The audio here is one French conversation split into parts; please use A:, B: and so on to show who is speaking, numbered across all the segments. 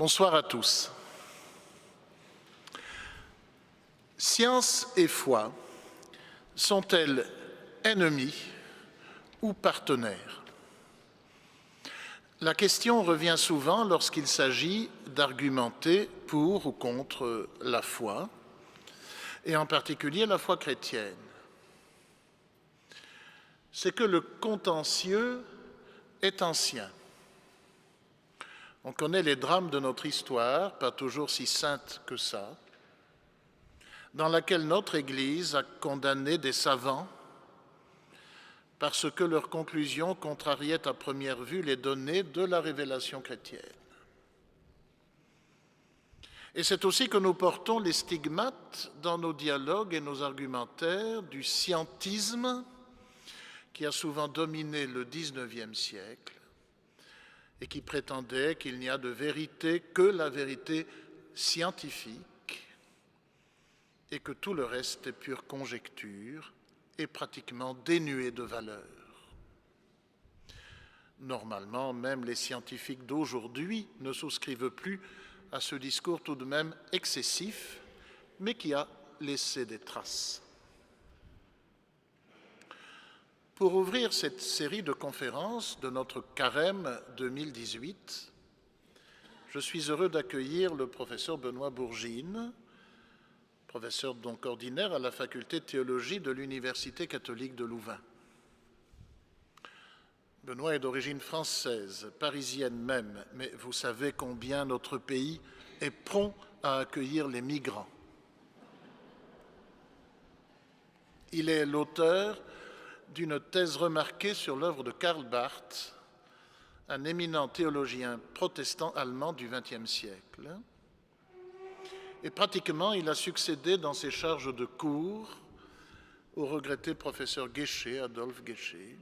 A: Bonsoir à tous. Science et foi sont-elles ennemies ou partenaires? La question revient souvent lorsqu'il s'agit d'argumenter pour ou contre la foi, et en particulier la foi chrétienne. C'est que le contentieux est ancien. On connaît les drames de notre histoire, pas toujours si sainte que ça, dans laquelle notre Église a condamné des savants parce que leurs conclusions contrariaient à première vue les données de la révélation chrétienne. Et c'est aussi que nous portons les stigmates dans nos dialogues et nos argumentaires du scientisme qui a souvent dominé le XIXe siècle et qui prétendait qu'il n'y a de vérité que la vérité scientifique et que tout le reste est pure conjecture et pratiquement dénué de valeur. Normalement, même les scientifiques d'aujourd'hui ne souscrivent plus à ce discours tout de même excessif, mais qui a laissé des traces. Pour ouvrir cette série de conférences de notre Carême 2018, je suis heureux d'accueillir le professeur Benoît Bourgine, professeur donc ordinaire à la faculté de théologie de l'Université catholique de Louvain. Benoît est d'origine française, parisienne même, mais vous savez combien notre pays est prompt à accueillir les migrants. Il est l'auteur d'une thèse remarquée sur l'œuvre de Karl Barth, un éminent théologien protestant allemand du XXe siècle. Et pratiquement, il a succédé dans ses charges de cours au regretté professeur Guéchet, Adolphe Guéchet,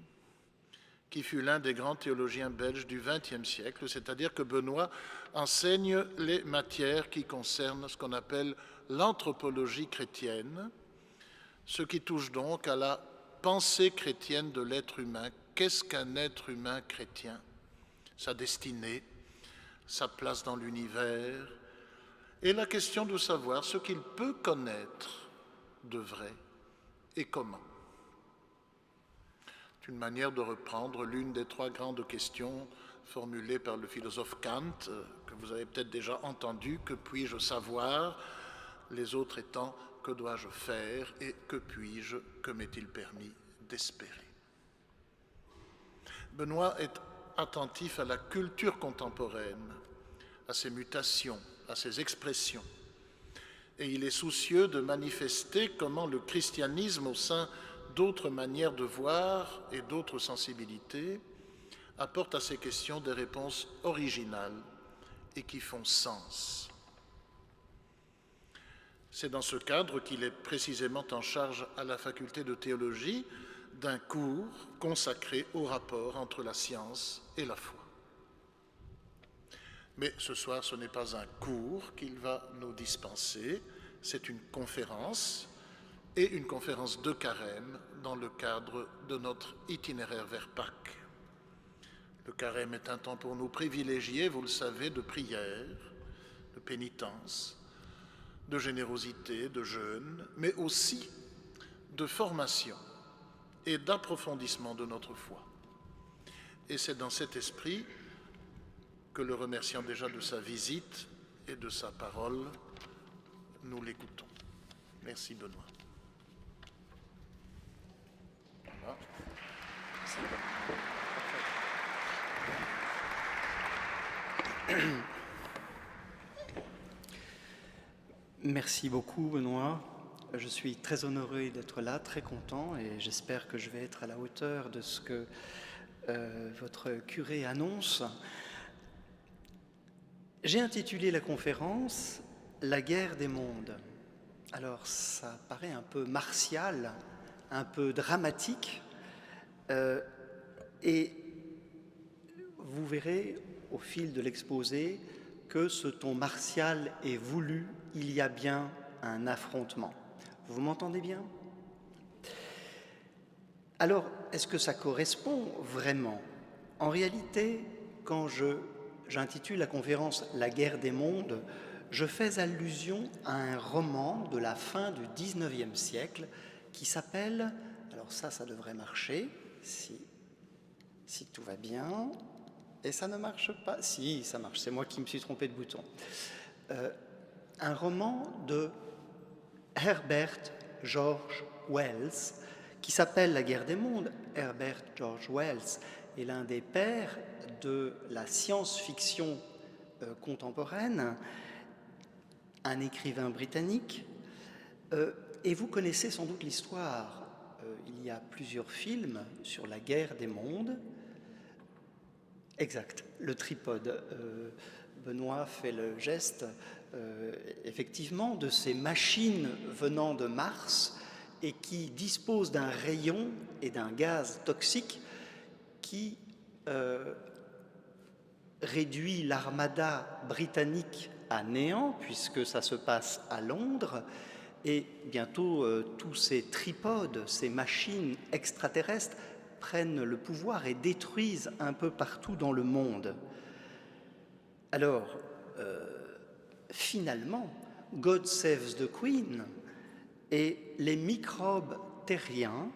A: qui fut l'un des grands théologiens belges du XXe siècle, c'est-à-dire que Benoît enseigne les matières qui concernent ce qu'on appelle l'anthropologie chrétienne, ce qui touche donc à la pensée chrétienne de l'être humain. Qu'est-ce qu'un être humain chrétien? Sa destinée, sa place dans l'univers, et la question de savoir ce qu'il peut connaître de vrai et comment. C'est une manière de reprendre l'une des trois grandes questions formulées par le philosophe Kant, que vous avez peut-être déjà entendu: que puis-je savoir? Les autres étant: que dois-je faire? Et que puis-je, que m'est-il permis d'espérer? Benoît est attentif à la culture contemporaine, à ses mutations, à ses expressions. Et il est soucieux de manifester comment le christianisme, au sein d'autres manières de voir et d'autres sensibilités, apporte à ces questions des réponses originales et qui font sens. C'est dans ce cadre qu'il est précisément en charge à la faculté de théologie d'un cours consacré au rapport entre la science et la foi. Mais ce soir, ce n'est pas un cours qu'il va nous dispenser, c'est une conférence, et une conférence de carême dans le cadre de notre itinéraire vers Pâques. Le carême est un temps pour nous privilégié, vous le savez, de prière, de pénitence, de générosité, de jeûne, mais aussi de formation et d'approfondissement de notre foi. Et c'est dans cet esprit que, le remerciant déjà de sa visite et de sa parole, nous l'écoutons. Merci Benoît. Voilà.
B: Merci beaucoup Benoît. Je suis très honoré d'être là, très content, et j'espère que je vais être à la hauteur de ce que votre curé annonce. J'ai intitulé la conférence « La guerre des mondes ». Alors ça paraît un peu martial, un peu dramatique, et vous verrez au fil de l'exposé que ce ton martial est voulu, il y a bien un affrontement. Vous m'entendez bien? Alors, est-ce que ça correspond vraiment? En réalité, quand je j'intitule la conférence « La guerre des mondes », je fais allusion à un roman de la fin du XIXe siècle qui s'appelle, alors ça devrait marcher, si tout va bien, et ça ne marche pas, si ça marche, c'est moi qui me suis trompé de bouton. Un roman de Herbert George Wells qui s'appelle La guerre des mondes. Herbert George Wells est l'un des pères de la science-fiction contemporaine, un écrivain britannique, et vous connaissez sans doute l'histoire. Il y a plusieurs films sur la guerre des mondes. Exact, le tripode. Benoît fait le geste, effectivement, de ces machines venant de Mars et qui disposent d'un rayon et d'un gaz toxique qui réduit l'armada britannique à néant, puisque ça se passe à Londres, et bientôt tous ces tripodes, ces machines extraterrestres prennent le pouvoir et détruisent un peu partout dans le monde. Alors, finalement, God Saves the Queen et les microbes terriens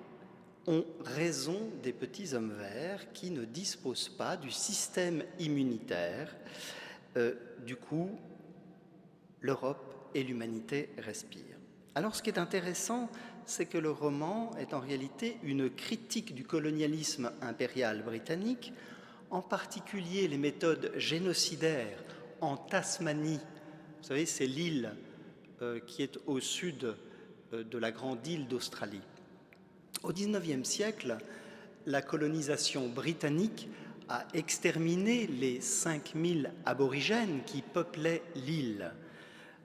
B: ont raison des petits hommes verts qui ne disposent pas du système immunitaire. Du coup, l'Europe et l'humanité respirent. Alors, ce qui est intéressant, c'est que le roman est en réalité une critique du colonialisme impérial britannique, en particulier les méthodes génocidaires en Tasmanie. Vous savez, c'est l'île qui est au sud de la grande île d'Australie. Au XIXe siècle, la colonisation britannique a exterminé les 5000 aborigènes qui peuplaient l'île.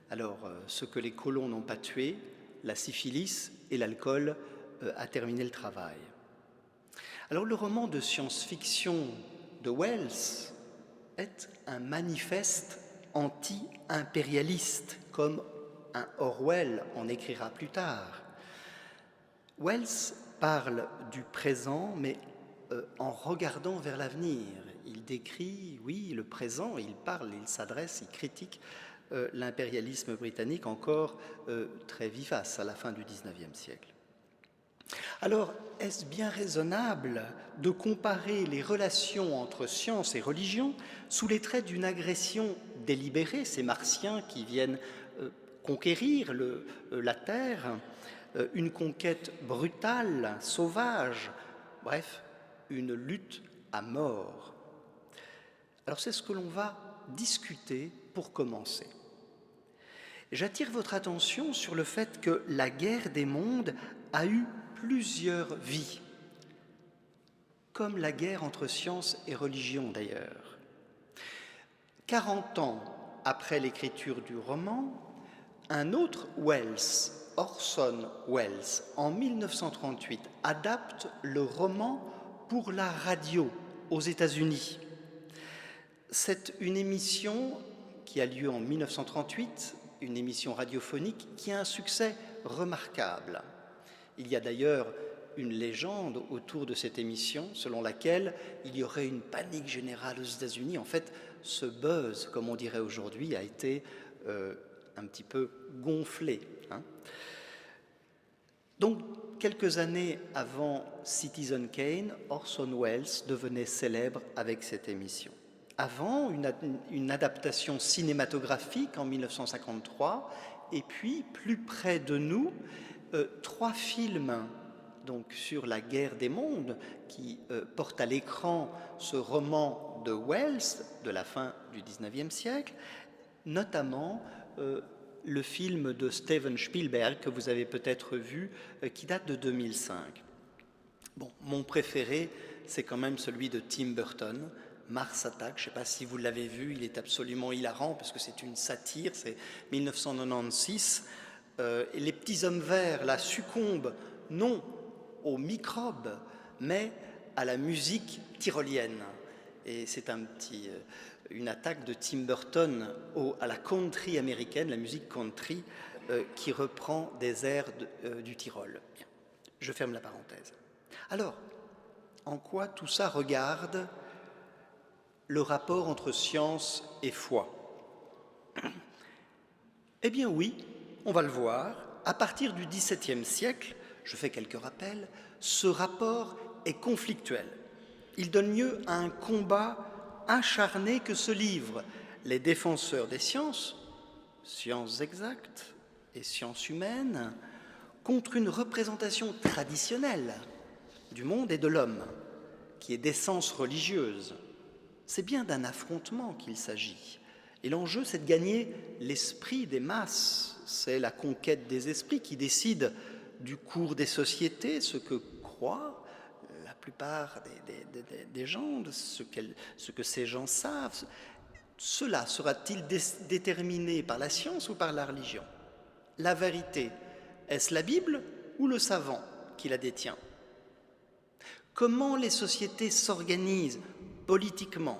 B: Alors, ce que les colons n'ont pas tué, la syphilis et l'alcool, a terminé le travail. Alors, le roman de science-fiction de Wells est un manifeste anti-impérialiste, comme un Orwell en écrira plus tard. Wells parle du présent, mais en regardant vers l'avenir. Il décrit, oui, le présent, il parle, il s'adresse, il critique l'impérialisme britannique encore très vivace à la fin du XIXe siècle. Alors, est-ce bien raisonnable de comparer les relations entre science et religion sous les traits d'une agression délibérée, ces martiens qui viennent conquérir la Terre, une conquête brutale, sauvage, bref, une lutte à mort? Alors c'est ce que l'on va discuter pour commencer. J'attire votre attention sur le fait que la guerre des mondes a eu plusieurs vies, comme la guerre entre science et religion d'ailleurs. 40 ans après l'écriture du roman, un autre Wells, Orson Welles, en 1938, adapte le roman pour la radio aux États-Unis. C'est une émission qui a lieu en 1938, une émission radiophonique qui a un succès remarquable. Il y a d'ailleurs une légende autour de cette émission selon laquelle il y aurait une panique générale aux États-Unis. En fait, ce buzz, comme on dirait aujourd'hui, a été un petit peu gonflé. Donc, quelques années avant Citizen Kane, Orson Welles devenait célèbre avec cette émission. Avant, une adaptation cinématographique en 1953, et puis, plus près de nous, 3 films donc, sur la guerre des mondes qui portent à l'écran ce roman de Wells de la fin du XIXe siècle, notamment le film de Steven Spielberg que vous avez peut-être vu, qui date de 2005. Bon, mon préféré, c'est quand même celui de Tim Burton, Mars Attack. Je ne sais pas si vous l'avez vu, il est absolument hilarant parce que c'est une satire, c'est 1996. Et les petits hommes verts là succombent non aux microbes, mais à la musique tyrolienne. Et c'est une attaque de Tim Burton à la country américaine, la musique country, qui reprend des airs du Tyrol. Bien. Je ferme la parenthèse. Alors, en quoi tout ça regarde le rapport entre science et foi. Eh bien oui, on va le voir, à partir du XVIIe siècle, je fais quelques rappels, ce rapport est conflictuel. Il donne lieu à un combat acharné que se livrent les défenseurs des sciences, sciences exactes et sciences humaines, contre une représentation traditionnelle du monde et de l'homme, qui est d'essence religieuse. C'est bien d'un affrontement qu'il s'agit. Et l'enjeu, c'est de gagner l'esprit des masses. C'est la conquête des esprits qui décide du cours des sociétés, ce que croient la plupart des gens, ce que ces gens savent. Cela sera-t-il déterminé par la science ou par la religion? La vérité, est-ce la Bible ou le savant qui la détient? Comment les sociétés s'organisent politiquement?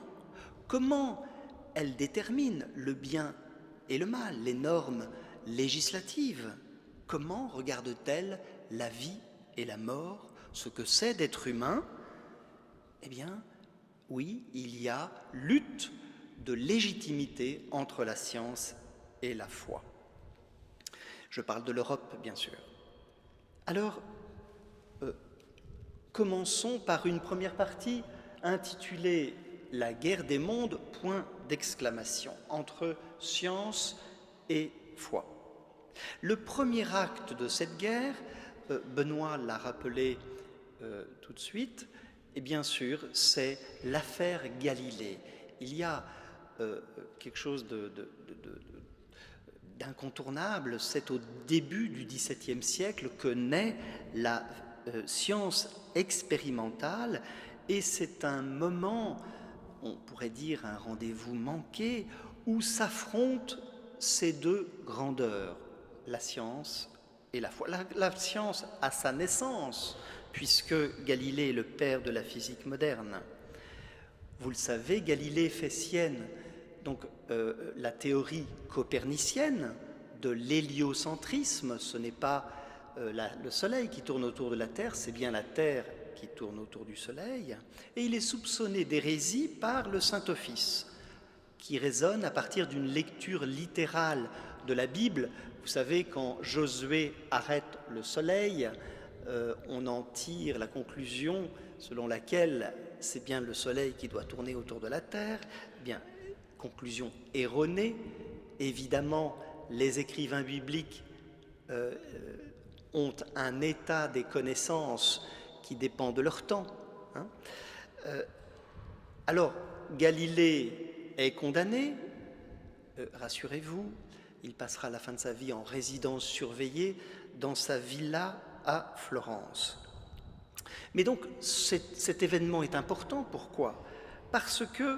B: Comment elles déterminent le bien et le mal, les normes législatives? Comment regardent-elles la vie et la mort, ce que c'est d'être humain? Eh bien, oui, il y a lutte de légitimité entre la science et la foi. Je parle de l'Europe, bien sûr. Alors, commençons par une première partie intitulée « La guerre des mondes », point d'exclamation, entre science et foi. Le premier acte de cette guerre, Benoît l'a rappelé tout de suite, et bien sûr, c'est l'affaire Galilée. Il y a quelque chose d'incontournable, c'est au début du XVIIe siècle que naît la science expérimentale, et c'est un moment, on pourrait dire un rendez-vous manqué, où s'affrontent ces deux grandeurs, la science et la foi. La science a sa naissance, puisque Galilée est le père de la physique moderne. Vous le savez, Galilée fait sienne donc, la théorie copernicienne de l'héliocentrisme. Ce n'est pas le Soleil qui tourne autour de la Terre, c'est bien la Terre qui tourne autour du Soleil. Et il est soupçonné d'hérésie par le Saint-Office, qui raisonne à partir d'une lecture littérale de la Bible. Vous savez, quand Josué arrête le Soleil, on en tire la conclusion selon laquelle c'est bien le Soleil qui doit tourner autour de la Terre. Bien, conclusion erronée. Évidemment, les écrivains bibliques ont un état des connaissances qui dépend de leur temps. Alors, Galilée est condamné, rassurez-vous, il passera la fin de sa vie en résidence surveillée dans sa villa à Florence. Mais donc, cet événement est important. Pourquoi? Parce que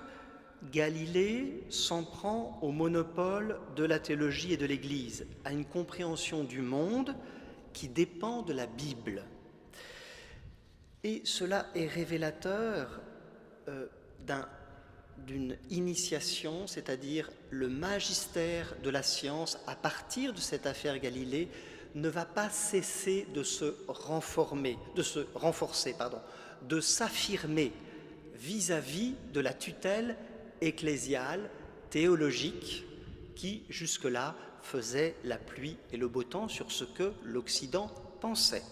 B: Galilée s'en prend au monopole de la théologie et de l'Église, à une compréhension du monde qui dépend de la Bible. Et cela est révélateur d'une initiation, c'est-à-dire le magistère de la science, à partir de cette affaire Galilée, ne va pas cesser de se renforcer, de s'affirmer vis-à-vis de la tutelle ecclésiale, théologique, qui jusque-là faisait la pluie et le beau temps sur ce que l'Occident pensait.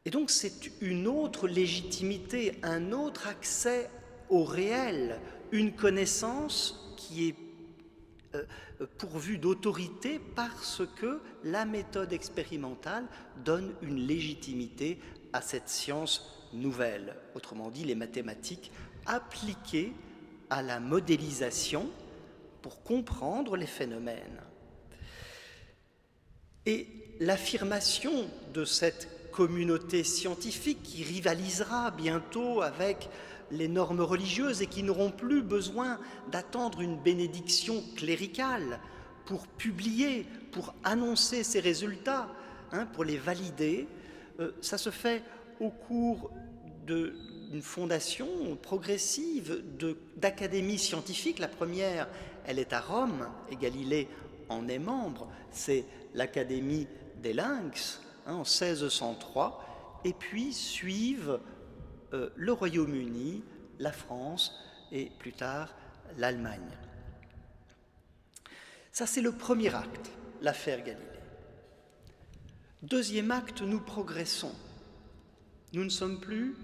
B: Et donc c'est une autre légitimité, un autre accès au réel, une connaissance qui est pourvue d'autorité parce que la méthode expérimentale donne une légitimité à cette science nouvelle, autrement dit les mathématiques appliquées à la modélisation pour comprendre les phénomènes. Et l'affirmation de cette communauté scientifique qui rivalisera bientôt avec les normes religieuses et qui n'auront plus besoin d'attendre une bénédiction cléricale pour publier, pour annoncer ces résultats, pour les valider, ça se fait au cours d'une fondation progressive d'académies scientifiques. La première, elle est à Rome, et Galilée en est membre, c'est l'Académie des Lynx, en 1603, et puis suivent le Royaume-Uni, la France et plus tard l'Allemagne. Ça, c'est le premier acte, l'affaire Galilée. Deuxième acte, nous progressons. Nous ne sommes plus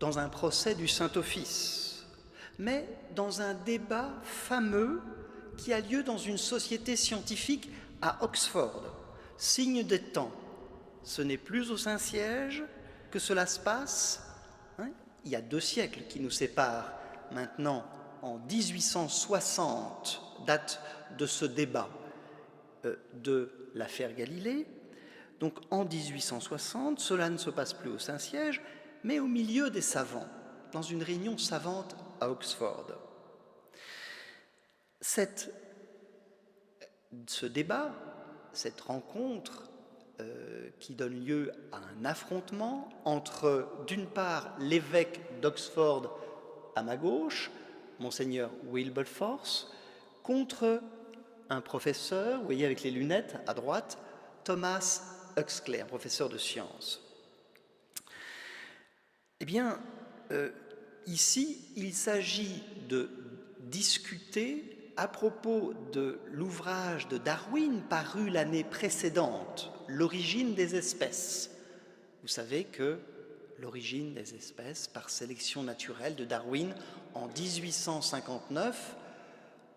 B: dans un procès du Saint-Office, mais dans un débat fameux qui a lieu dans une société scientifique à Oxford, signe des temps. Ce n'est plus au Saint-Siège que cela se passe. Il y a 2 siècles qui nous séparent maintenant, en 1860, date de ce débat de l'affaire Galilée. Donc en 1860, cela ne se passe plus au Saint-Siège, mais au milieu des savants, dans une réunion savante à Oxford. Ce débat, cette rencontre qui donne lieu à un affrontement entre, d'une part, l'évêque d'Oxford à ma gauche, Monseigneur Wilberforce, contre un professeur, vous voyez avec les lunettes à droite, Thomas Huxley, un professeur de sciences. Eh bien, ici, il s'agit de discuter à propos de l'ouvrage de Darwin paru l'année précédente, L'origine des espèces. Vous savez que L'origine des espèces par sélection naturelle de Darwin en 1859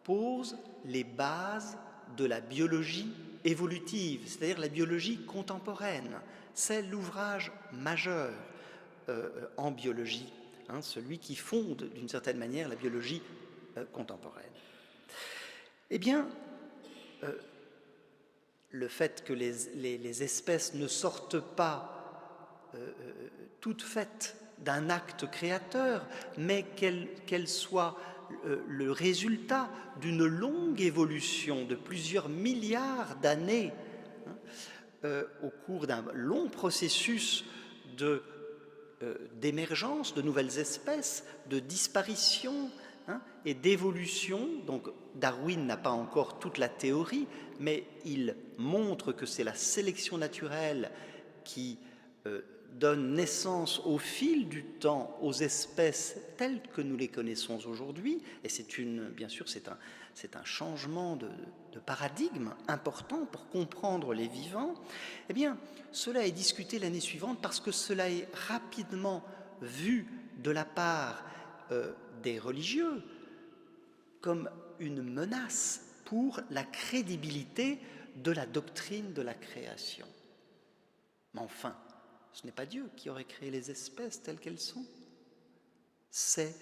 B: pose les bases de la biologie évolutive, c'est-à-dire la biologie contemporaine. C'est l'ouvrage majeur en biologie, celui qui fonde d'une certaine manière la biologie contemporaine. Eh bien, le fait que les espèces ne sortent pas toutes faites d'un acte créateur, mais qu'elles soient le résultat d'une longue évolution de plusieurs milliards d'années, au cours d'un long processus d'émergence de nouvelles espèces, de disparition et d'évolution. Donc Darwin n'a pas encore toute la théorie, mais il montre que c'est la sélection naturelle qui donne naissance au fil du temps aux espèces telles que nous les connaissons aujourd'hui, et bien sûr c'est un changement de paradigme important pour comprendre les vivants. Eh bien, cela est discuté l'année suivante parce que cela est rapidement vu de la part des religieux comme une menace pour la crédibilité de la doctrine de la création. Mais enfin, ce n'est pas Dieu qui aurait créé les espèces telles qu'elles sont. C'est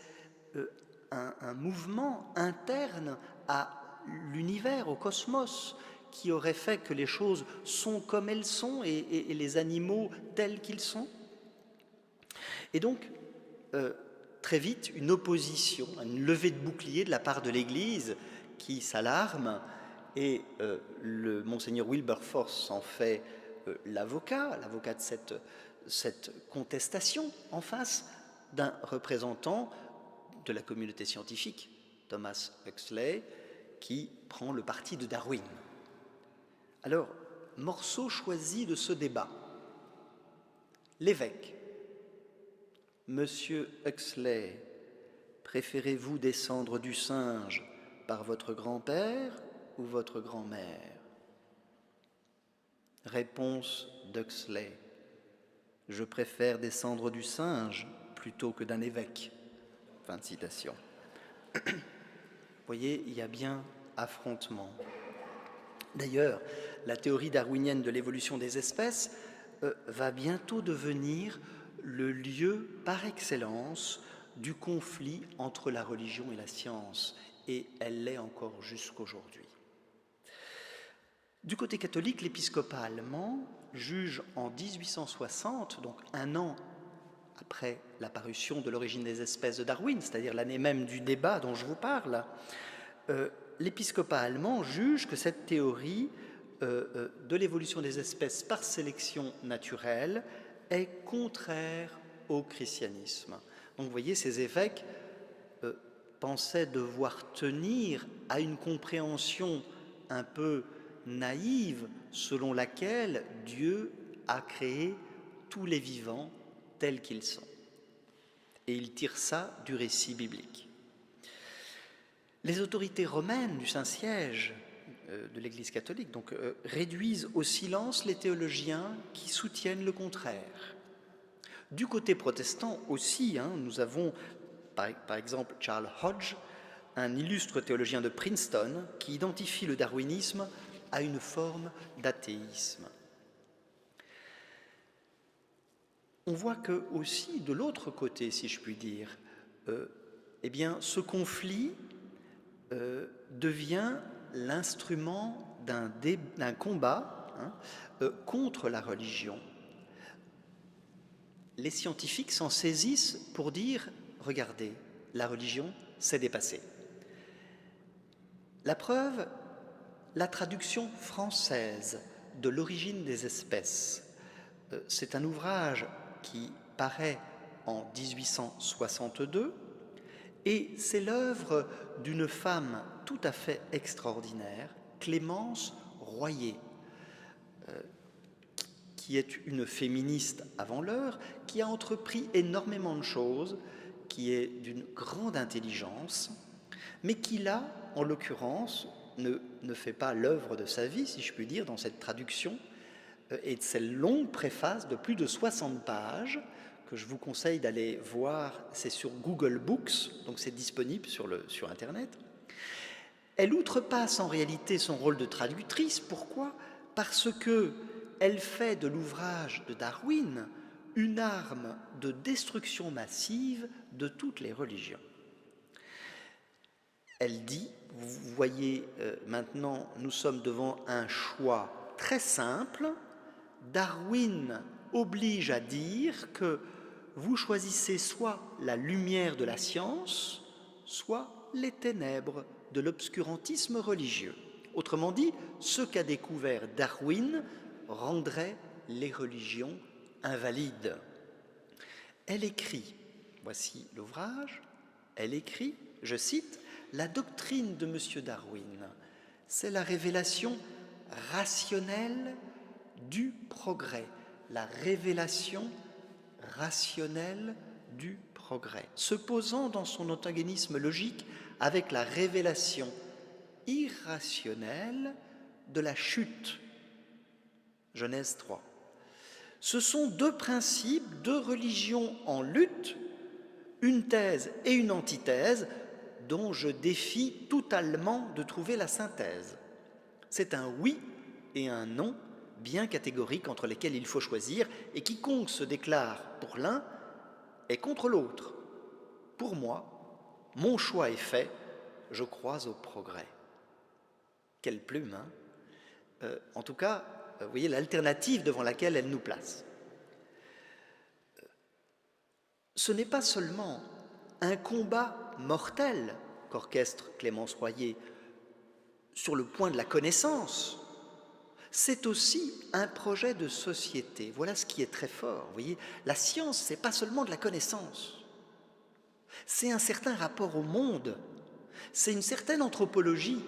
B: un mouvement interne à l'univers, au cosmos, qui aurait fait que les choses sont comme elles sont et les animaux tels qu'ils sont. Et donc, très vite, une opposition, une levée de bouclier de la part de l'Église qui s'alarme, et le Monseigneur Wilberforce en fait l'avocat de cette contestation en face d'un représentant de la communauté scientifique, Thomas Huxley, qui prend le parti de Darwin. Alors, morceau choisi de ce débat. L'évêque. Monsieur Huxley, préférez-vous descendre du singe par votre grand-père ou votre grand-mère? Réponse d'Huxley. Je préfère descendre du singe plutôt que d'un évêque. Fin de citation. Vous voyez, il y a bien affrontement. D'ailleurs, la théorie darwinienne de l'évolution des espèces va bientôt devenir le lieu par excellence du conflit entre la religion et la science, et elle l'est encore jusqu'aujourd'hui. Du côté catholique, l'épiscopat allemand juge en 1860, donc un an après la parution de L'origine des espèces de Darwin, c'est-à-dire l'année même du débat dont je vous parle, l'épiscopat allemand juge que cette théorie de l'évolution des espèces par sélection naturelle est contraire au christianisme. Donc vous voyez, ces évêques pensaient devoir tenir à une compréhension un peu naïve selon laquelle Dieu a créé tous les vivants tels qu'ils sont. Et il tire ça du récit biblique. Les autorités romaines du Saint-Siège de l'Église catholique réduisent au silence les théologiens qui soutiennent le contraire. Du côté protestant aussi, nous avons par exemple Charles Hodge, un illustre théologien de Princeton, qui identifie le darwinisme à une forme d'athéisme. On voit que aussi, de l'autre côté, si je puis dire, ce conflit devient l'instrument d'un combat contre la religion. Les scientifiques s'en saisissent pour dire « Regardez, la religion s'est dépassée ». La preuve, la traduction française de l'origine des espèces. C'est un ouvrage qui paraît en 1862 et c'est l'œuvre d'une femme tout à fait extraordinaire, Clémence Royer, qui est une féministe avant l'heure, qui a entrepris énormément de choses, qui est d'une grande intelligence, mais qui là, en l'occurrence, ne fait pas l'œuvre de sa vie, si je puis dire, dans cette traduction, et de cette longue préface de plus de 60 pages, que je vous conseille d'aller voir, c'est sur Google Books, donc c'est disponible sur Internet. Elle outrepasse en réalité son rôle de traductrice. Pourquoi ? Parce qu'elle fait de l'ouvrage de Darwin une arme de destruction massive de toutes les religions. Elle dit, vous voyez maintenant, nous sommes devant un choix très simple. Darwin oblige à dire que vous choisissez soit la lumière de la science, soit les ténèbres de l'obscurantisme religieux. Autrement dit, ce qu'a découvert Darwin rendrait les religions invalides. Elle écrit, voici l'ouvrage, elle écrit, je cite, « La doctrine de M. Darwin, c'est la révélation rationnelle du progrès. » La révélation rationnelle du progrès, se posant dans son antagonisme logique avec la révélation irrationnelle de la chute. Genèse 3. Ce sont deux principes, deux religions en lutte, une thèse et une antithèse, dont je défie tout allemand de trouver la synthèse. C'est un oui et un non bien catégoriques entre lesquels il faut choisir, et quiconque se déclare pour l'un est contre l'autre. Pour moi, mon choix est fait, je crois au progrès. Quelle plume, hein ? En tout cas, vous voyez l'alternative devant laquelle elle nous place. Ce n'est pas seulement un combat mortel qu'orchestre Clémence Royer sur le point de la connaissance, c'est aussi un projet de société. Voilà ce qui est très fort. Vous voyez, la science, ce n'est pas seulement de la connaissance. C'est un certain rapport au monde. C'est une certaine anthropologie.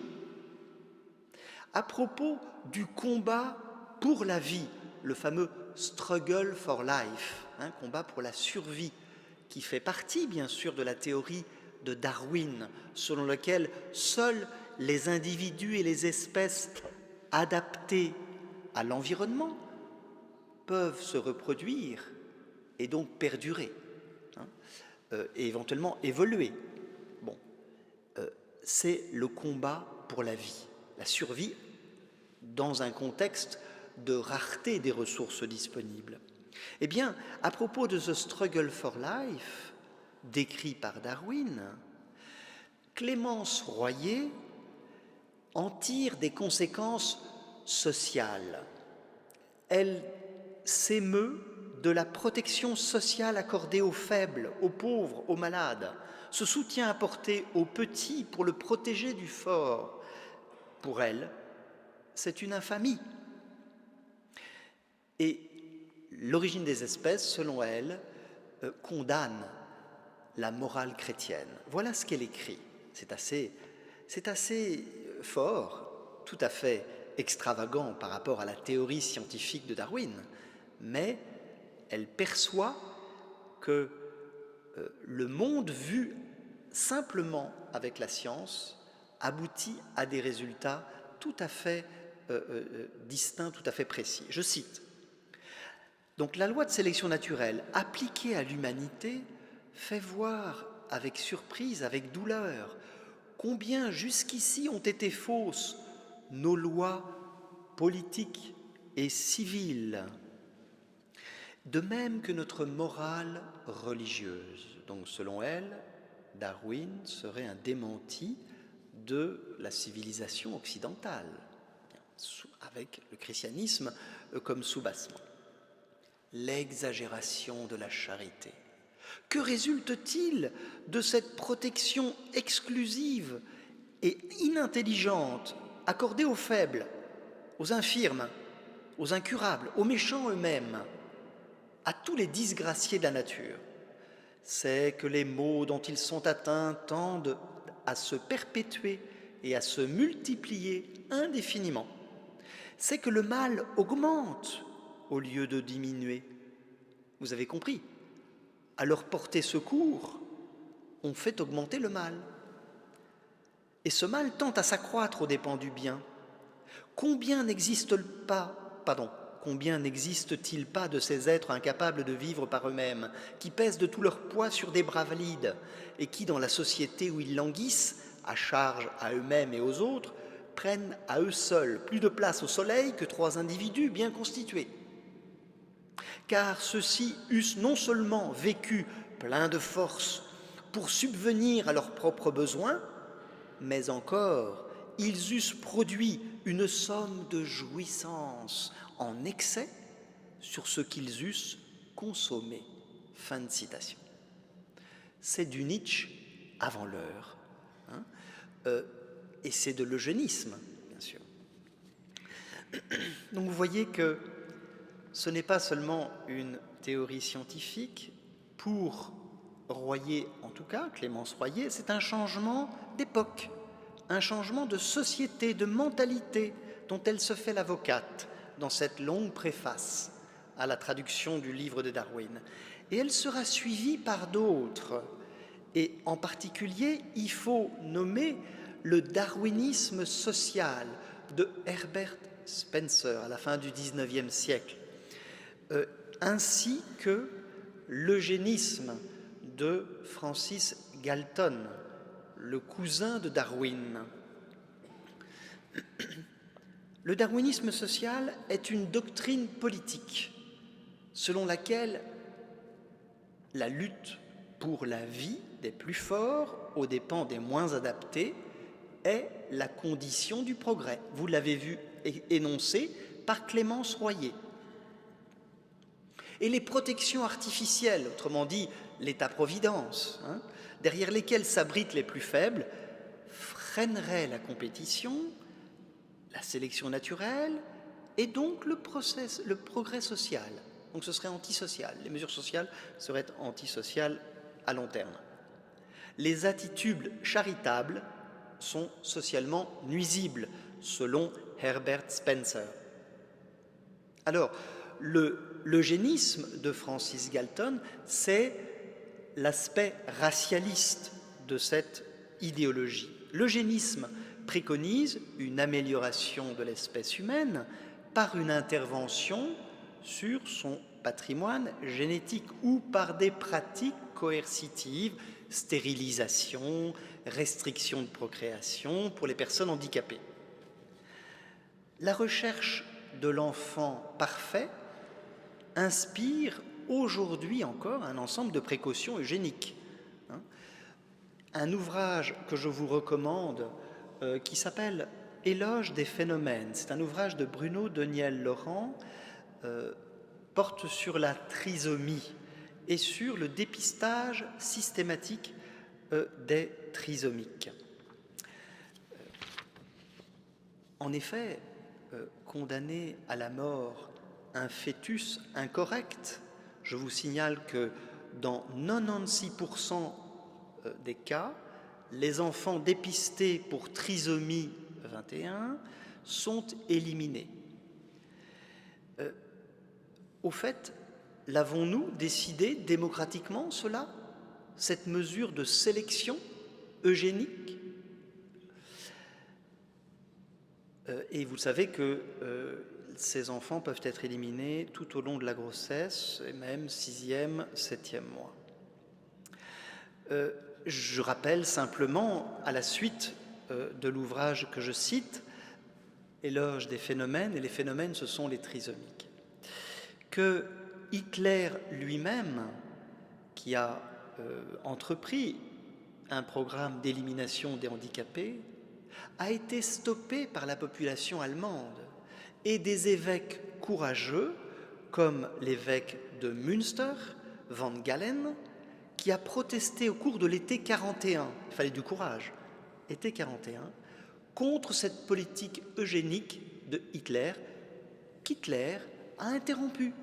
B: À propos du combat pour la vie, le fameux « struggle for life », combat pour la survie, qui fait partie, bien sûr, de la théorie de Darwin, selon laquelle seuls les individus et les espèces adaptés à l'environnement peuvent se reproduire et donc perdurer, et éventuellement évoluer. C'est le combat pour la vie, la survie dans un contexte de rareté des ressources disponibles. Eh bien, à propos de « The Struggle for Life », décrit par Darwin, Clémence Royer en tire des conséquences sociales. Elle s'émeut de la protection sociale accordée aux faibles, aux pauvres, aux malades, ce soutien apporté aux petits pour le protéger du fort. Pour elle, c'est une infamie. Et l'origine des espèces, selon elle, condamne la morale chrétienne. Voilà ce qu'elle écrit. C'est assez fort, tout à fait extravagant par rapport à la théorie scientifique de Darwin, mais elle perçoit que le monde vu simplement avec la science aboutit à des résultats tout à fait distincts, tout à fait précis. Je cite. Donc la loi de sélection naturelle appliquée à l'humanité fait voir avec surprise, avec douleur, combien jusqu'ici ont été fausses nos lois politiques et civiles, de même que notre morale religieuse. Donc selon elle, Darwin serait un démenti de la civilisation occidentale, avec le christianisme comme soubassement. L'exagération de la charité. Que résulte-t-il de cette protection exclusive et inintelligente accordée aux faibles, aux infirmes, aux incurables, aux méchants eux-mêmes, à tous les disgraciés de la nature? C'est que les maux dont ils sont atteints tendent à se perpétuer et à se multiplier indéfiniment. C'est que le mal augmente au lieu de diminuer. Vous avez compris? À leur porter secours, on fait augmenter le mal. Et ce mal tend à s'accroître aux dépens du bien. Combien n'existe-t-il pas de ces êtres incapables de vivre par eux-mêmes, qui pèsent de tout leur poids sur des bras valides, et qui, dans la société où ils languissent, à charge à eux-mêmes et aux autres, prennent à eux seuls plus de place au soleil que 3 individus bien constitués. Car ceux-ci eussent non seulement vécu pleins de force pour subvenir à leurs propres besoins, mais encore ils eussent produit une somme de jouissances en excès sur ce qu'ils eussent consommé. Fin de citation. C'est du Nietzsche avant l'heure, et c'est de l'eugénisme, bien sûr. Donc vous voyez que ce n'est pas seulement une théorie scientifique, pour Royer en tout cas, Clémence Royer, c'est un changement d'époque, un changement de société, de mentalité dont elle se fait l'avocate dans cette longue préface à la traduction du livre de Darwin. Et elle sera suivie par d'autres. Et en particulier, il faut nommer le darwinisme social de Herbert Spencer à la fin du XIXe siècle, ainsi que l'eugénisme de Francis Galton, le cousin de Darwin. Le darwinisme social est une doctrine politique selon laquelle la lutte pour la vie des plus forts aux dépens des moins adaptés est la condition du progrès. Vous l'avez vu énoncé par Clémence Royer. Et les protections artificielles, autrement dit l'État-providence, derrière lesquelles s'abritent les plus faibles, freineraient la compétition, la sélection naturelle et donc le progrès social. Donc ce serait antisocial. Les mesures sociales seraient antisociales à long terme. Les attitudes charitables sont socialement nuisibles, selon Herbert Spencer. Alors, l'eugénisme de Francis Galton, c'est l'aspect racialiste de cette idéologie. L'eugénisme préconise une amélioration de l'espèce humaine par une intervention sur son patrimoine génétique ou par des pratiques coercitives, stérilisation, restriction de procréation pour les personnes handicapées. La recherche de l'enfant parfait inspire aujourd'hui encore un ensemble de précautions eugéniques. Un ouvrage que je vous recommande qui s'appelle « Éloge des phénomènes », c'est un ouvrage de Bruno Deniel-Laurent, porte sur la trisomie et sur le dépistage systématique des trisomiques. En effet, condamner à la mort un fœtus incorrect, je vous signale que dans 96% des cas, les enfants dépistés pour trisomie 21 sont éliminés. Au fait, l'avons-nous décidé démocratiquement, cela? cette mesure de sélection eugénique. Et vous savez que ces enfants peuvent être éliminés tout au long de la grossesse, et même 6e, 7e mois. Je rappelle simplement, à la suite de l'ouvrage que je cite, Éloge des phénomènes, et les phénomènes, ce sont les trisomiques, que Hitler lui-même, qui a entrepris un programme d'élimination des handicapés, a été stoppé par la population allemande et des évêques courageux, comme l'évêque de Münster, Van Galen, qui a protesté au cours de l'été 41, il fallait du courage, été 41, contre cette politique eugénique de Hitler, qu'Hitler a interrompue.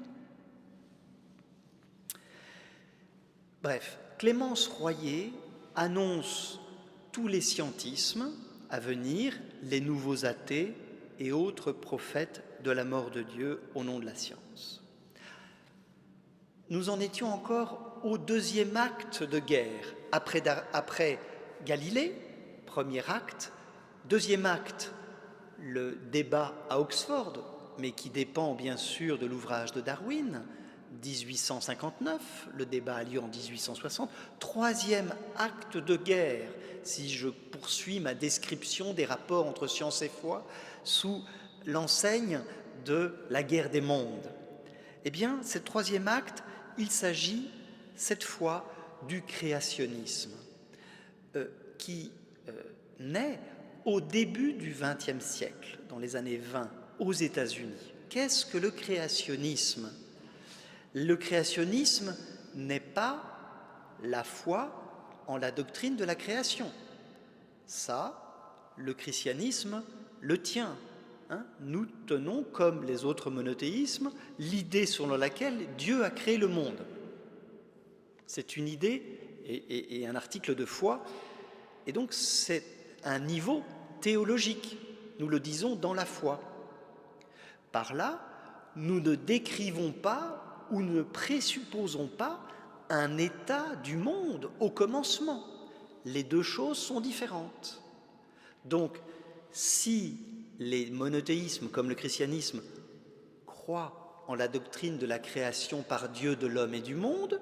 B: Bref, Clémence Royer annonce tous les scientismes à venir, les nouveaux athées et autres prophètes de la mort de Dieu au nom de la science. Nous en étions encore au 2e acte de guerre, après Galilée, premier acte, 2e acte, le débat à Oxford, mais qui dépend bien sûr de l'ouvrage de Darwin, 1859, le débat a lieu en 1860, 3e acte de guerre, si je poursuis ma description des rapports entre science et foi sous l'enseigne de la guerre des mondes. Eh bien, ce 3e acte, il s'agit cette fois du créationnisme qui naît au début du XXe siècle, dans les années 20, aux États-Unis. Qu'est-ce que le créationnisme ? Le créationnisme n'est pas la foi en la doctrine de la création. Ça, le christianisme le tient. Nous tenons, comme les autres monothéismes, l'idée selon laquelle Dieu a créé le monde. C'est une idée et un article de foi, et donc c'est un niveau théologique. Nous le disons dans la foi. Par là, nous ne décrivons pas ou ne présupposons pas un état du monde au commencement. Les deux choses sont différentes. Donc, si les monothéismes, comme le christianisme, croient en la doctrine de la création par Dieu de l'homme et du monde,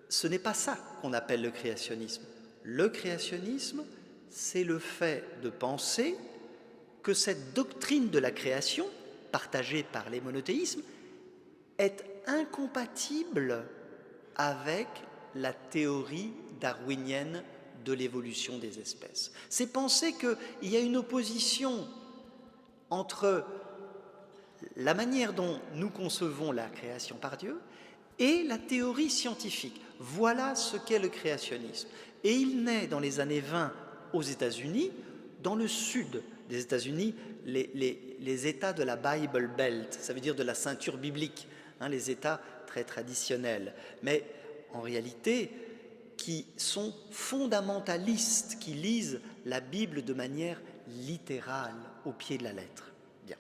B: ce n'est pas ça qu'on appelle le créationnisme. Le créationnisme, c'est le fait de penser que cette doctrine de la création, partagée par les monothéismes, est incompatible avec la théorie darwinienne de l'évolution des espèces. C'est penser qu'il y a une opposition entre la manière dont nous concevons la création par Dieu et la théorie scientifique. Voilà ce qu'est le créationnisme. Et il naît dans les années 20 aux États-Unis, dans le sud des États-Unis, les États de la Bible Belt, ça veut dire de la ceinture biblique, les États très traditionnels, mais en réalité qui sont fondamentalistes, qui lisent la Bible de manière littérale, au pied de la lettre. Bien.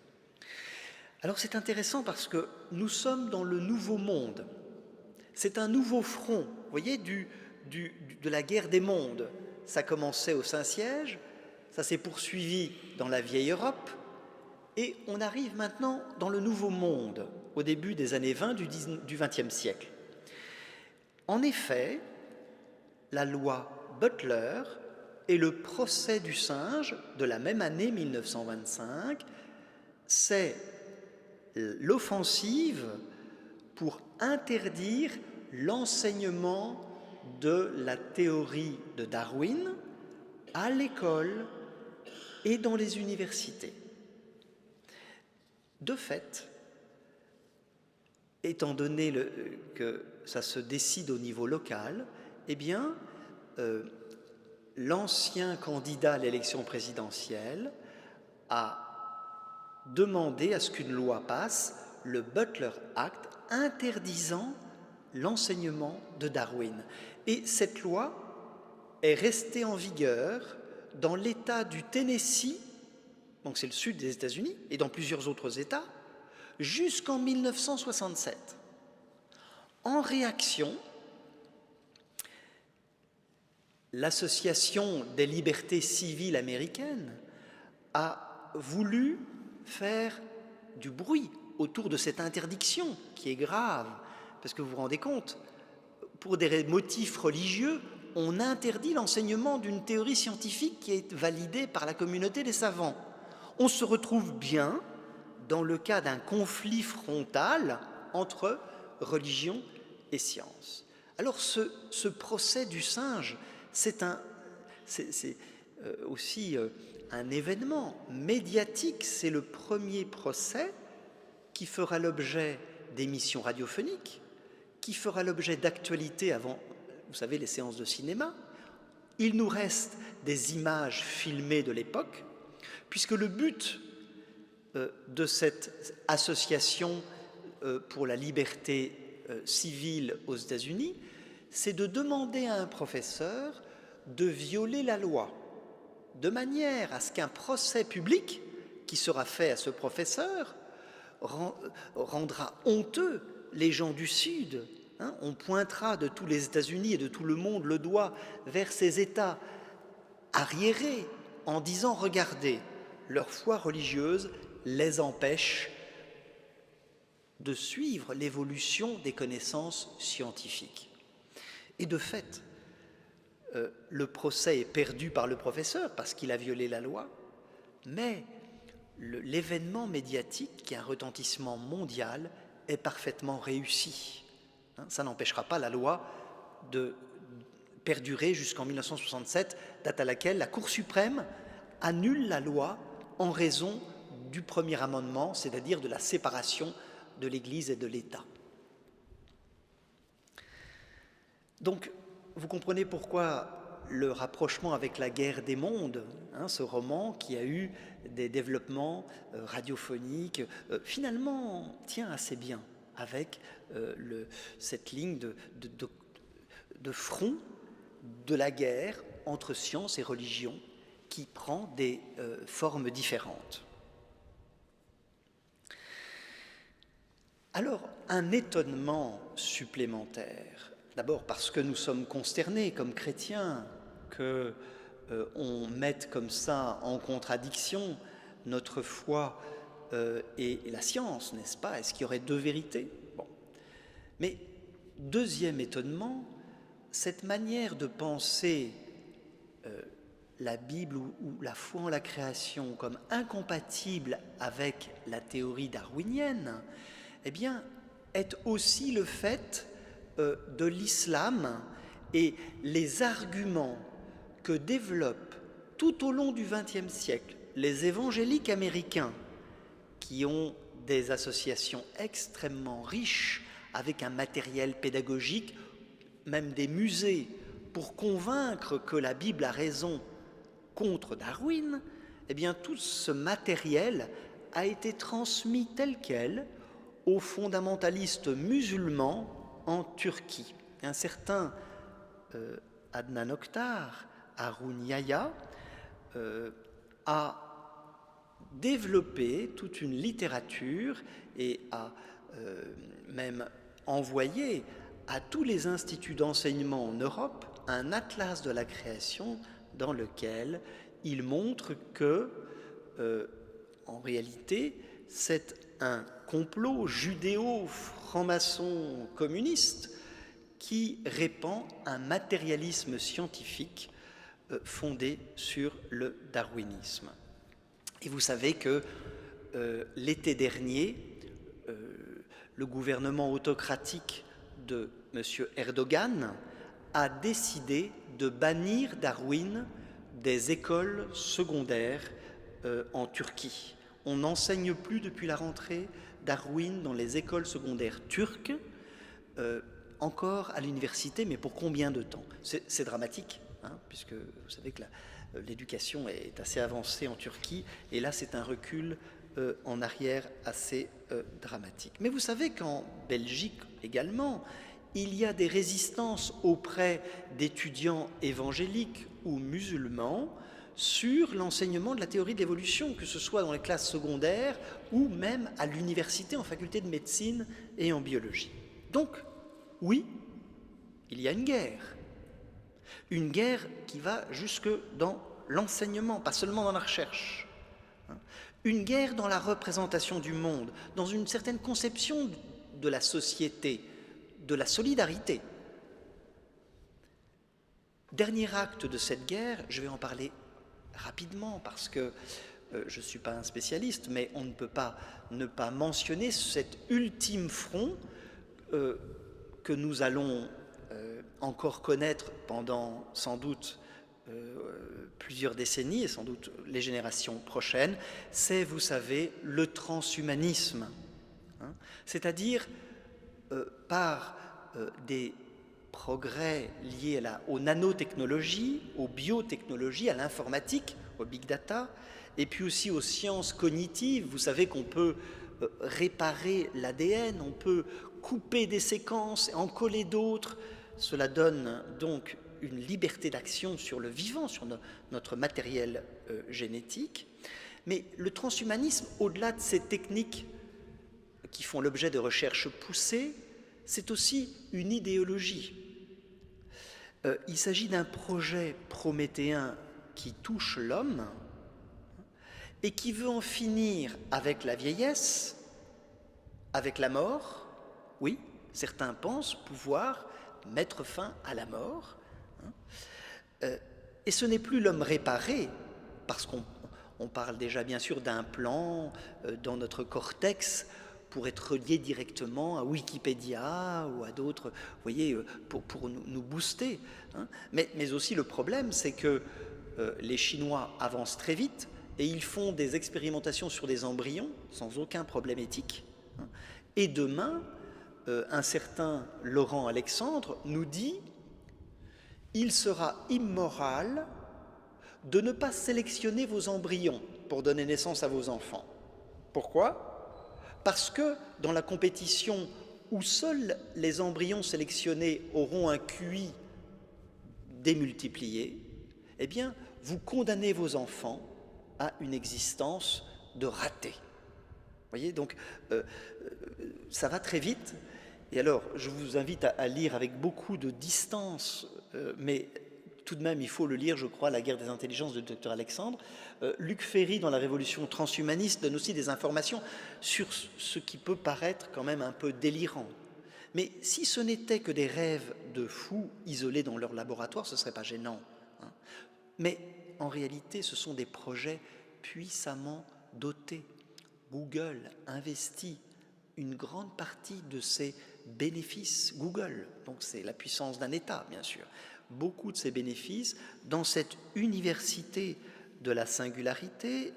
B: Alors c'est intéressant parce que nous sommes dans le nouveau monde. C'est un nouveau front, vous voyez, de la guerre des mondes. Ça commençait au Saint-Siège, ça s'est poursuivi dans la vieille Europe, et on arrive maintenant dans le nouveau monde, au début des années 20 du XXe siècle. En effet, la loi Butler et le procès du singe de la même année 1925, c'est l'offensive pour interdire l'enseignement de la théorie de Darwin à l'école et dans les universités. De fait, étant donné que ça se décide au niveau local, eh bien, l'ancien candidat à l'élection présidentielle a demandé à ce qu'une loi passe, le Butler Act, interdisant l'enseignement de Darwin. Et cette loi est restée en vigueur dans l'État du Tennessee, donc c'est le sud des États-Unis, et dans plusieurs autres États, jusqu'en 1967. En réaction, l'Association des libertés civiles américaines a voulu faire du bruit autour de cette interdiction qui est grave, parce que vous vous rendez compte, pour des motifs religieux, on interdit l'enseignement d'une théorie scientifique qui est validée par la communauté des savants. On se retrouve bien dans le cas d'un conflit frontal entre religion et science. Alors ce procès du singe, c'est aussi un événement médiatique. C'est le premier procès qui fera l'objet d'émissions radiophoniques, qui fera l'objet d'actualités avant, vous savez, les séances de cinéma. Il nous reste des images filmées de l'époque, puisque le but de cette association pour la liberté civile aux États-Unis, c'est de demander à un professeur de violer la loi, de manière à ce qu'un procès public qui sera fait à ce professeur rendra honteux les gens du Sud. On pointera de tous les États-Unis et de tout le monde le doigt vers ces États arriérés en disant « Regardez, leur foi religieuse les empêche de suivre l'évolution des connaissances scientifiques. » Et de fait, le procès est perdu par le professeur parce qu'il a violé la loi, mais l'événement médiatique, qui a un retentissement mondial, est parfaitement réussi. Ça n'empêchera pas la loi de perdurer jusqu'en 1967, date à laquelle la Cour suprême annule la loi en raison du premier amendement, c'est-à-dire de la séparation de l'Église et de l'État. Donc, vous comprenez pourquoi le rapprochement avec la guerre des mondes, ce roman qui a eu des développements radiophoniques, finalement tient assez bien avec cette ligne de front de la guerre entre science et religion qui prend des formes différentes. Alors, un étonnement supplémentaire, d'abord parce que nous sommes consternés comme chrétiens qu'on mette comme ça en contradiction notre foi et la science, n'est-ce pas? Est-ce qu'il y aurait deux vérités? Bon. Mais deuxième étonnement, cette manière de penser la Bible ou la foi en la création comme incompatible avec la théorie darwinienne, eh bien, est aussi le fait de l'islam et les arguments que développent tout au long du XXe siècle les évangéliques américains qui ont des associations extrêmement riches avec un matériel pédagogique, même des musées, pour convaincre que la Bible a raison contre Darwin, eh bien tout ce matériel a été transmis tel quel aux fondamentalistes musulmans en Turquie. Un certain Adnan Oktar, Harun Yahya, a développé toute une littérature et a même envoyé à tous les instituts d'enseignement en Europe un atlas de la création dans lequel il montre que, en réalité, c'est un complot judéo-franc-maçon communiste qui répand un matérialisme scientifique fondé sur le darwinisme. Et vous savez que l'été dernier, le gouvernement autocratique de M. Erdogan a décidé de bannir Darwin des écoles secondaires en Turquie. On n'enseigne plus depuis la rentrée Darwin dans les écoles secondaires turques, encore à l'université, mais pour combien de temps? C'est dramatique, puisque vous savez que l'éducation est assez avancée en Turquie, et là c'est un recul en arrière assez dramatique. Mais vous savez qu'en Belgique également, il y a des résistances auprès d'étudiants évangéliques ou musulmans sur l'enseignement de la théorie de l'évolution, que ce soit dans les classes secondaires ou même à l'université en faculté de médecine et en biologie. Donc, oui, il y a une guerre. Une guerre qui va jusque dans l'enseignement, pas seulement dans la recherche. Une guerre dans la représentation du monde, dans une certaine conception de la société, de la solidarité. Dernier acte de cette guerre, je vais en parler rapidement parce que je ne suis pas un spécialiste, mais on ne peut pas ne pas mentionner cet ultime front que nous allons encore connaître pendant sans doute plusieurs décennies et sans doute les générations prochaines, c'est, vous savez, le transhumanisme. C'est-à-dire par des progrès liés aux nanotechnologies, aux biotechnologies, à l'informatique, au big data, et puis aussi aux sciences cognitives. Vous savez qu'on peut réparer l'ADN, on peut couper des séquences et en coller d'autres. Cela donne donc une liberté d'action sur le vivant, sur notre matériel génétique. Mais le transhumanisme, au-delà de ces techniques qui font l'objet de recherches poussées, c'est aussi une idéologie. Il s'agit d'un projet prométhéen qui touche l'homme et qui veut en finir avec la vieillesse, avec la mort. Oui, certains pensent pouvoir mettre fin à la mort. Et ce n'est plus l'homme réparé, parce qu'on parle déjà bien sûr d'un plan dans notre cortex pour être relié directement à Wikipédia ou à d'autres, vous voyez, pour nous booster. Mais aussi le problème, c'est que les Chinois avancent très vite et ils font des expérimentations sur des embryons sans aucun problème éthique. Et demain, un certain Laurent Alexandre nous dit « Il sera immoral de ne pas sélectionner vos embryons pour donner naissance à vos enfants. » Pourquoi ? Parce que dans la compétition où seuls les embryons sélectionnés auront un QI démultiplié, eh bien, vous condamnez vos enfants à une existence de raté. Vous voyez, donc ça va très vite. Et alors, je vous invite à lire avec beaucoup de distance, mais tout de même, il faut le lire, je crois, La guerre des intelligences de Dr Alexandre. Luc Ferry, dans la Révolution transhumaniste, donne aussi des informations sur ce qui peut paraître quand même un peu délirant. Mais si ce n'était que des rêves de fous isolés dans leur laboratoire, ce ne serait pas gênant. Mais en réalité, ce sont des projets puissamment dotés. Google investit une grande partie de ses bénéfices, Google, donc c'est la puissance d'un État, bien sûr, beaucoup de ses bénéfices dans cette université de la singularité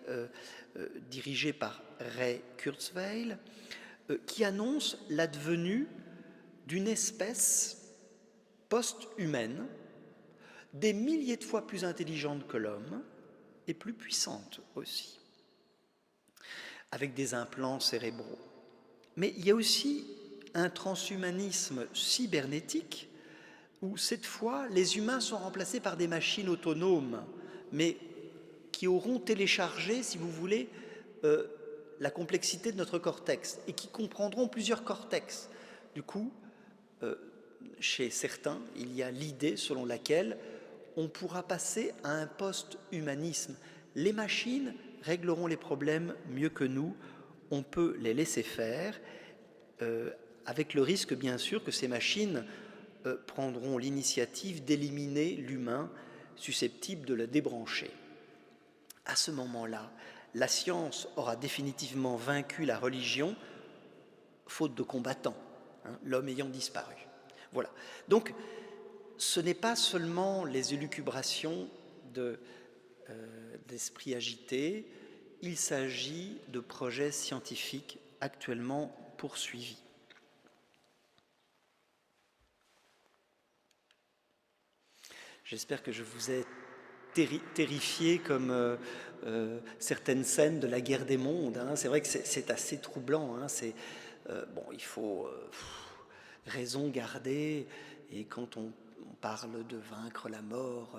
B: dirigée par Ray Kurzweil, qui annonce l'advenue d'une espèce post-humaine des milliers de fois plus intelligente que l'homme et plus puissante aussi, avec des implants cérébraux. Mais il y a aussi un transhumanisme cybernétique où cette fois les humains sont remplacés par des machines autonomes, mais qui auront téléchargé, si vous voulez, la complexité de notre cortex et qui comprendront plusieurs cortex. Du coup, chez certains, il y a l'idée selon laquelle on pourra passer à un post-humanisme. Les machines régleront les problèmes mieux que nous, on peut les laisser faire, avec le risque bien sûr que ces machines prendront l'initiative d'éliminer l'humain susceptible de le débrancher. À ce moment-là, la science aura définitivement vaincu la religion, faute de combattants, l'homme ayant disparu. Voilà. Donc, ce n'est pas seulement les élucubrations d'esprits agités, il s'agit de projets scientifiques actuellement poursuivis. J'espère que je vous ai terrifié comme certaines scènes de la guerre des mondes. C'est vrai que c'est assez troublant. Bon, il faut raison garder. Et quand on parle de vaincre la mort,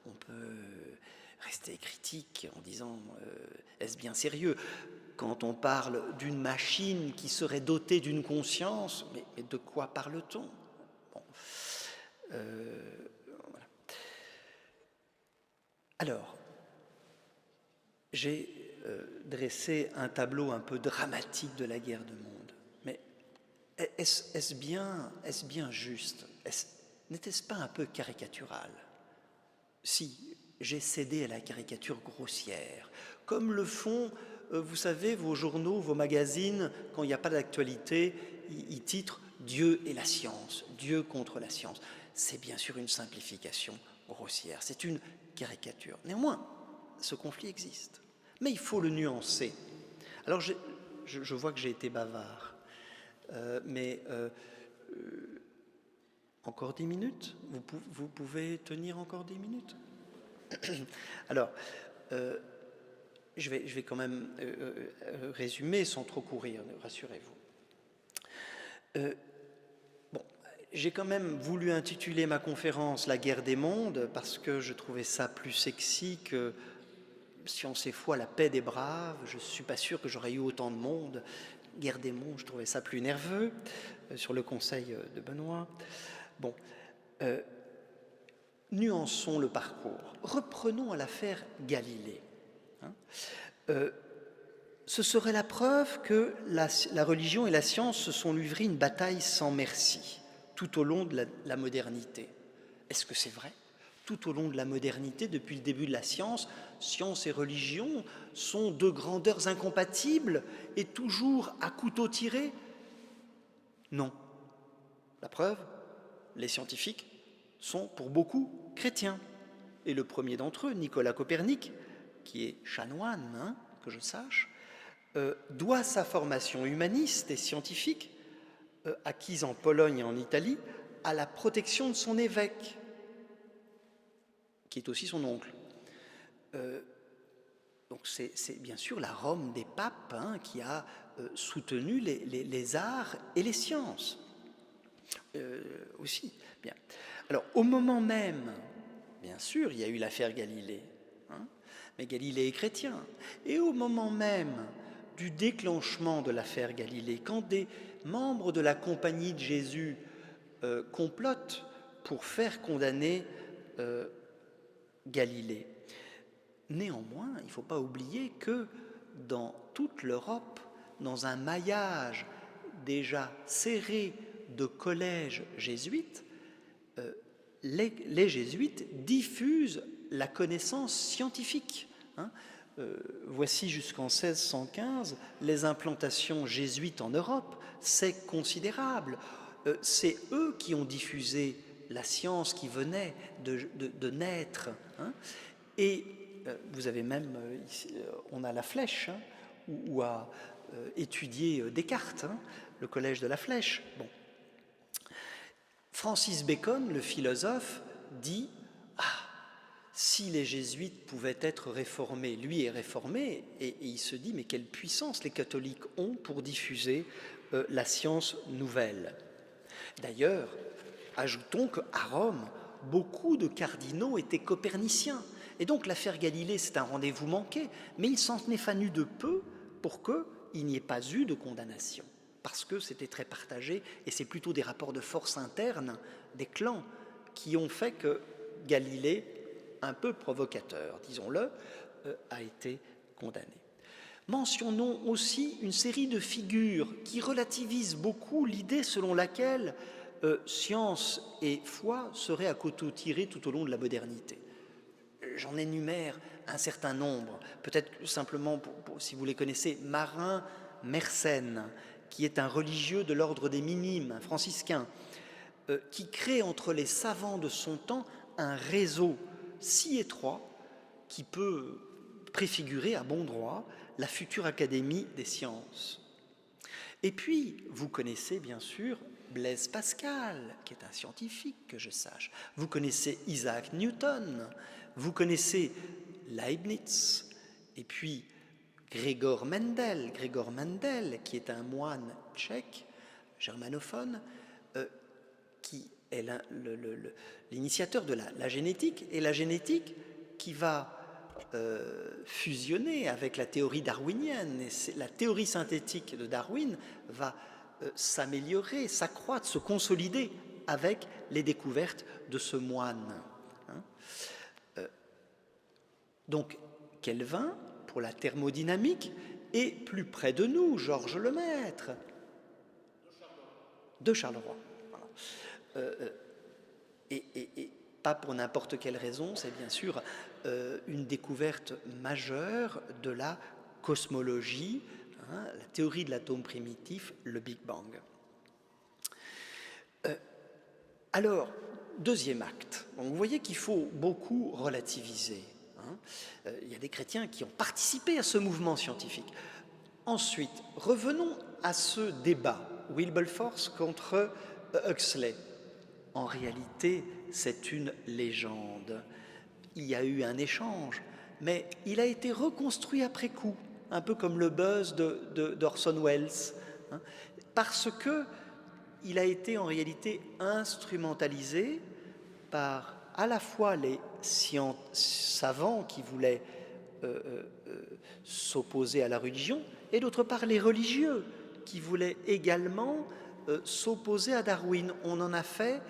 B: on peut rester critique en disant est-ce bien sérieux ? Quand on parle d'une machine qui serait dotée d'une conscience, mais de quoi parle-t-on ? Bon. Voilà. Alors, j'ai dressé un tableau un peu dramatique de la guerre du monde, mais est-ce bien juste? N'était-ce pas un peu caricatural? Si j'ai cédé à la caricature grossière, comme le font, vous savez, vos journaux, vos magazines, quand il n'y a pas d'actualité, ils titrent « Dieu et la science »,« Dieu contre la science ». C'est bien sûr une simplification grossière, c'est une caricature. Néanmoins, ce conflit existe, mais il faut le nuancer. Alors je vois que j'ai été bavard, mais encore 10 minutes? Vous pouvez tenir encore 10 minutes? Alors, je vais quand même résumer sans trop courir, rassurez-vous. Bon, j'ai quand même voulu intituler ma conférence « La guerre des mondes » parce que je trouvais ça plus sexy que « Science et foi, la paix des braves ». Je ne suis pas sûr que j'aurais eu autant de monde. Guerre des mondes, je trouvais ça plus nerveux, sur le conseil de Benoît. Bon, nuançons le parcours. Reprenons à l'affaire Galilée. Ce serait la preuve que la religion et la science se sont livrées une bataille sans merci tout au long de la modernité. Est-ce que c'est vrai? Tout au long de la modernité, depuis le début de la science, science et religion sont deux grandeurs incompatibles et toujours à couteau tiré? Non. La preuve, les scientifiques sont pour beaucoup chrétiens. Et le premier d'entre eux, Nicolas Copernic, qui est chanoine, que je sache, doit sa formation humaniste et scientifique, acquise en Pologne et en Italie, à la protection de son évêque, qui est aussi son oncle. Donc c'est bien sûr la Rome des papes qui a soutenu les arts et les sciences aussi. Bien. Alors au moment même, bien sûr, il y a eu l'affaire Galilée, mais Galilée est chrétien. Et au moment même du déclenchement de l'affaire Galilée, quand des membres de la Compagnie de Jésus complotent pour faire condamner Galilée, néanmoins, il ne faut pas oublier que dans toute l'Europe, dans un maillage déjà serré de collèges jésuites, les jésuites diffusent la connaissance scientifique. Voici jusqu'en 1615 les implantations jésuites en Europe, c'est considérable. C'est eux qui ont diffusé la science qui venait de naître. Et vous avez même, ici, on a la Flèche, où a étudié Descartes, le collège de la Flèche. Bon. Francis Bacon, le philosophe, dit « Ah, si les jésuites pouvaient être réformés », lui est réformé, et il se dit « Mais quelle puissance les catholiques ont pour diffuser la science nouvelle ?» D'ailleurs, ajoutons qu'à Rome, beaucoup de cardinaux étaient coperniciens. Et donc l'affaire Galilée, c'est un rendez-vous manqué, mais il s'en est fallu de peu pour qu'il n'y ait pas eu de condamnation, parce que c'était très partagé, et c'est plutôt des rapports de force internes, des clans, qui ont fait que Galilée, un peu provocateur, disons-le, a été condamné. Mentionnons aussi une série de figures qui relativisent beaucoup l'idée selon laquelle science et foi seraient à couteau tiré tout au long de la modernité. J'en énumère un certain nombre, peut-être simplement, si vous les connaissez, Marin Mersenne, qui est un religieux de l'ordre des Minimes, un franciscain, qui crée entre les savants de son temps un réseau si étroit qui peut préfigurer à bon droit la future Académie des sciences. Et puis, vous connaissez bien sûr Blaise Pascal, qui est un scientifique que je sache. Vous connaissez Isaac Newton, vous connaissez Leibniz, et puis Gregor Mendel, qui est un moine tchèque, germanophone, qui est l'initiateur de la génétique, et la génétique qui va fusionner avec la théorie darwinienne. Et la théorie synthétique de Darwin va s'améliorer, s'accroître, se consolider avec les découvertes de ce moine. Donc, Kelvin, pour la thermodynamique, et plus près de nous, Georges Lemaître, de Charleroi. Voilà. Et pas pour n'importe quelle raison, c'est bien sûr une découverte majeure de la cosmologie, la théorie de l'atome primitif, le Big Bang. Alors, deuxième acte. Donc, vous voyez qu'il faut beaucoup relativiser. Il y a des chrétiens qui ont participé à ce mouvement scientifique. Ensuite, revenons à ce débat, Wilberforce contre Huxley. En réalité, c'est une légende. Il y a eu un échange, mais il a été reconstruit après coup, un peu comme le buzz d'Orson Welles, parce qu'il a été en réalité instrumentalisé par à la fois les savants qui voulaient s'opposer à la religion, et d'autre part les religieux qui voulaient également s'opposer à Darwin. On en a fait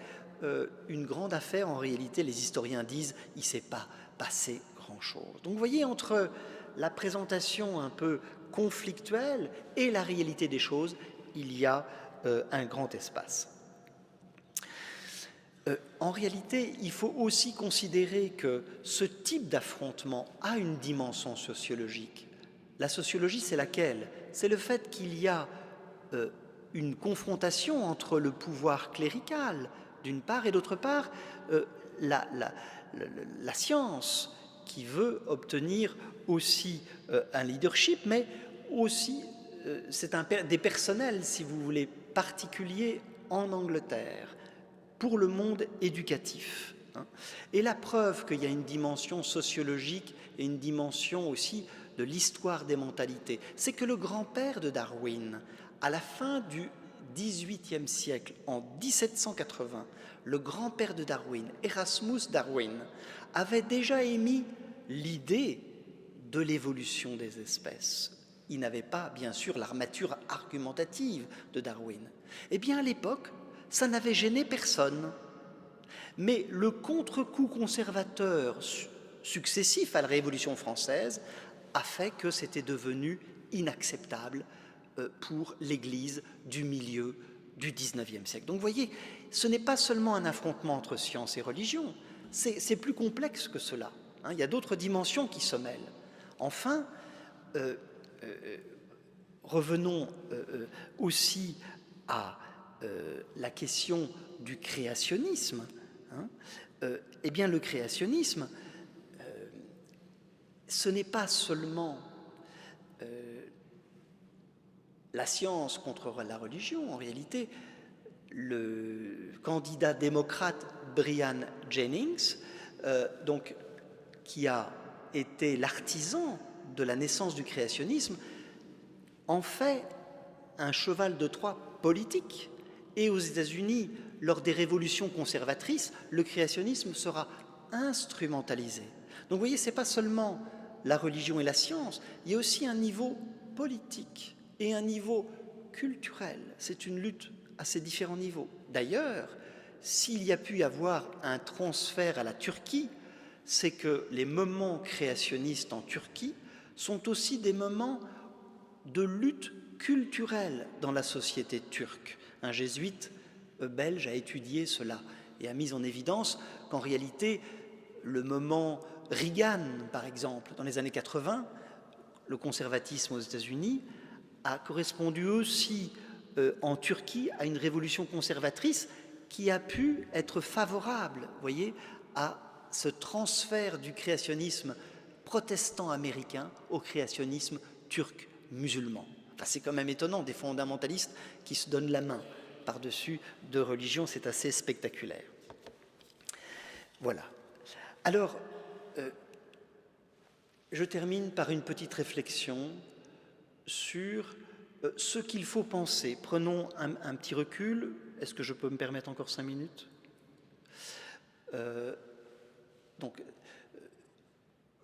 B: une grande affaire. En réalité, les historiens disent il ne s'est pas passé grand-chose. Donc vous voyez, entre la présentation un peu conflictuelle et la réalité des choses, il y a un grand espace. En réalité, il faut aussi considérer que ce type d'affrontement a une dimension sociologique. La sociologie, c'est laquelle? C'est le fait qu'il y a une confrontation entre le pouvoir clérical, d'une part, et d'autre part, la science qui veut obtenir aussi un leadership, mais aussi, c'est des personnels, si vous voulez, particuliers en Angleterre, pour le monde éducatif. Et la preuve qu'il y a une dimension sociologique et une dimension aussi de l'histoire des mentalités, c'est que le grand-père de Darwin, à la fin du XVIIIe siècle, en 1780, le grand-père de Darwin, Erasmus Darwin, avait déjà émis l'idée de l'évolution des espèces. Il n'avait pas, bien sûr, l'armature argumentative de Darwin. Eh bien, à l'époque, ça n'avait gêné personne. Mais le contre-coup conservateur successif à la Révolution française a fait que c'était devenu inacceptable pour l'Église du milieu du XIXe siècle. Donc vous voyez, ce n'est pas seulement un affrontement entre science et religion, c'est plus complexe que cela. Il y a d'autres dimensions qui se mêlent. Enfin, revenons aussi à la question du créationnisme. Eh bien, le créationnisme, ce n'est pas seulement la science contre la religion. En réalité, le candidat démocrate Brian Jennings, qui a été l'artisan de la naissance du créationnisme, en fait un cheval de Troie politique. Et aux États-Unis, lors des révolutions conservatrices, le créationnisme sera instrumentalisé. Donc vous voyez, ce n'est pas seulement la religion et la science, il y a aussi un niveau politique et un niveau culturel. C'est une lutte à ces différents niveaux. D'ailleurs, s'il y a pu y avoir un transfert à la Turquie, c'est que les moments créationnistes en Turquie sont aussi des moments de lutte culturelle dans la société turque. Un jésuite belge a étudié cela et a mis en évidence qu'en réalité, le moment Reagan, par exemple, dans les années 80, le conservatisme aux États-Unis, a correspondu aussi en Turquie à une révolution conservatrice qui a pu être favorable, vous voyez, à ce transfert du créationnisme protestant américain au créationnisme turc musulman. Enfin, c'est quand même étonnant, des fondamentalistes qui se donnent la main par-dessus deux religions, c'est assez spectaculaire. Voilà. Alors, je termine par une petite réflexion sur ce qu'il faut penser. Prenons un petit recul. Est-ce que je peux me permettre encore 5 minutes ?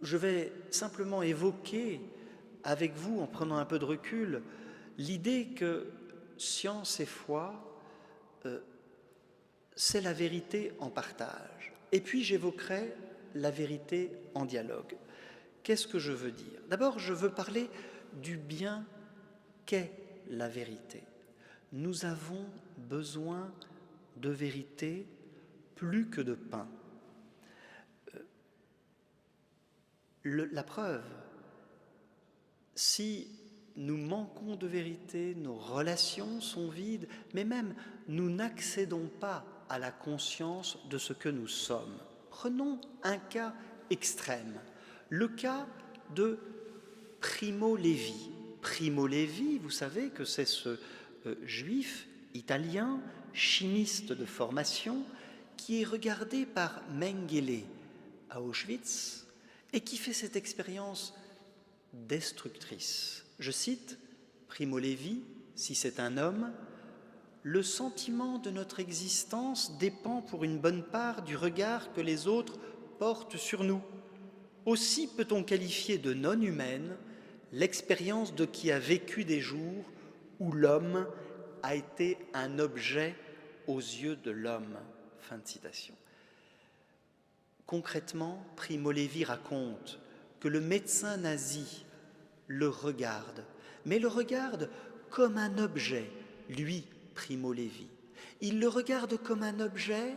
B: Je vais simplement évoquer avec vous, en prenant un peu de recul, l'idée que science et foi, c'est la vérité en partage. Et puis j'évoquerai la vérité en dialogue. qu'est-ce que je veux dire? D'abord, je veux parler du bien qu'est la vérité. Nous avons besoin de vérité plus que de pain. La preuve, si nous manquons de vérité, nos relations sont vides, mais même nous n'accédons pas à la conscience de ce que nous sommes. Prenons un cas extrême, le cas de Primo Levi. Primo Levi, vous savez que c'est ce juif italien, chimiste de formation, qui est regardé par Mengele à Auschwitz et qui fait cette expérience destructrice. Je cite Primo Levi, si c'est un homme, « Le sentiment de notre existence dépend pour une bonne part du regard que les autres portent sur nous. Aussi peut-on qualifier de non humaine l'expérience de qui a vécu des jours où l'homme a été un objet aux yeux de l'homme. » Fin de citation. Concrètement, Primo Levi raconte que le médecin nazi le regarde, mais le regarde comme un objet, lui, Primo Levi. Il le regarde comme un objet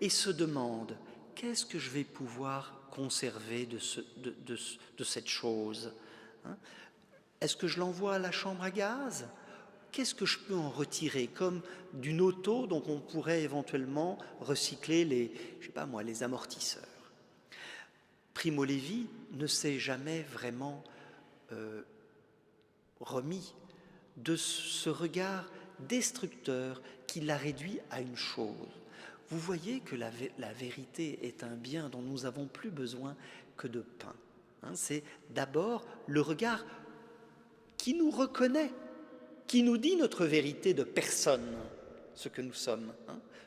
B: et se demande « Qu'est-ce que je vais pouvoir conserver de cette chose ? Est-ce que je l'envoie à la chambre à gaz ? Qu'est-ce que je peux en retirer ? Comme d'une auto dont on pourrait éventuellement recycler les amortisseurs. » Primo Levi ne s'est jamais vraiment remis de ce regard destructeur qui l'a réduit à une chose. Vous voyez que la vérité est un bien dont nous n'avons plus besoin que de pain. C'est d'abord le regard qui nous reconnaît, qui nous dit notre vérité de personne, ce que nous sommes,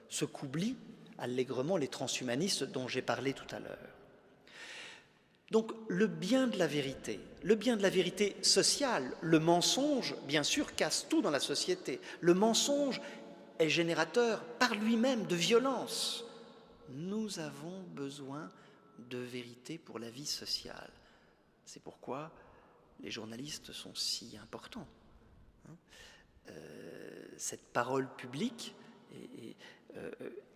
B: ce qu'oublient allègrement les transhumanistes dont j'ai parlé tout à l'heure. Donc le bien de la vérité sociale, le mensonge, bien sûr, casse tout dans la société. Le mensonge est générateur par lui-même de violence. Nous avons besoin de vérité pour la vie sociale. C'est pourquoi les journalistes sont si importants. Cette parole publique,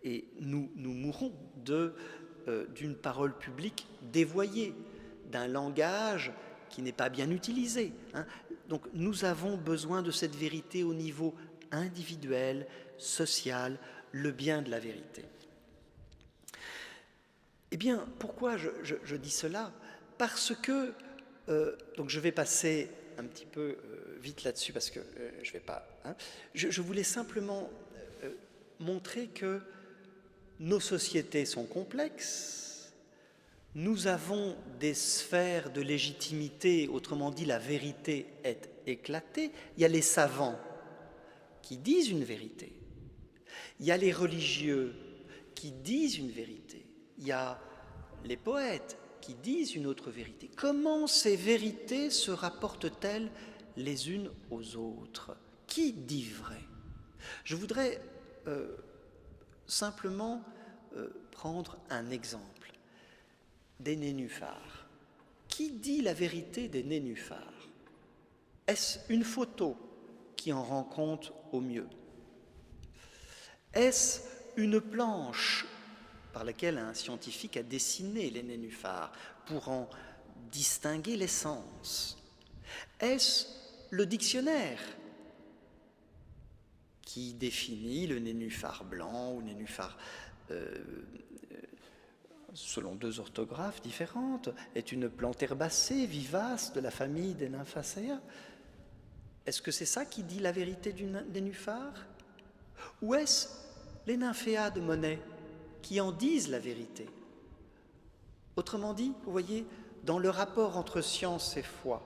B: et nous mourrons d'une parole publique dévoyée, d'un langage qui n'est pas bien utilisé. Donc nous avons besoin de cette vérité au niveau individuel, social, le bien de la vérité. Eh bien, pourquoi je dis cela ? Parce que, donc je vais passer un petit peu vite là-dessus parce que je ne vais pas... Je voulais simplement montrer que nos sociétés sont complexes, nous avons des sphères de légitimité, autrement dit la vérité est éclatée. Il y a les savants qui disent une vérité, il y a les religieux qui disent une vérité, il y a les poètes qui disent une autre vérité. Comment ces vérités se rapportent-elles les unes aux autres ? Qui dit vrai ? Je voudrais simplement prendre un exemple, des nénuphars. Qui dit la vérité des nénuphars ? Est-ce une photo qui en rend compte au mieux ? Est-ce une planche par laquelle un scientifique a dessiné les nénuphars pour en distinguer l'essence ? Est-ce le dictionnaire qui définit le nénuphar blanc ou nénuphar, selon deux orthographes différentes, est une plante herbacée, vivace, de la famille des Nymphaceae ? Est-ce que c'est ça qui dit la vérité du nénuphar ? Ou est-ce les nymphéas de Monet qui en disent la vérité ? Autrement dit, vous voyez, dans le rapport entre science et foi,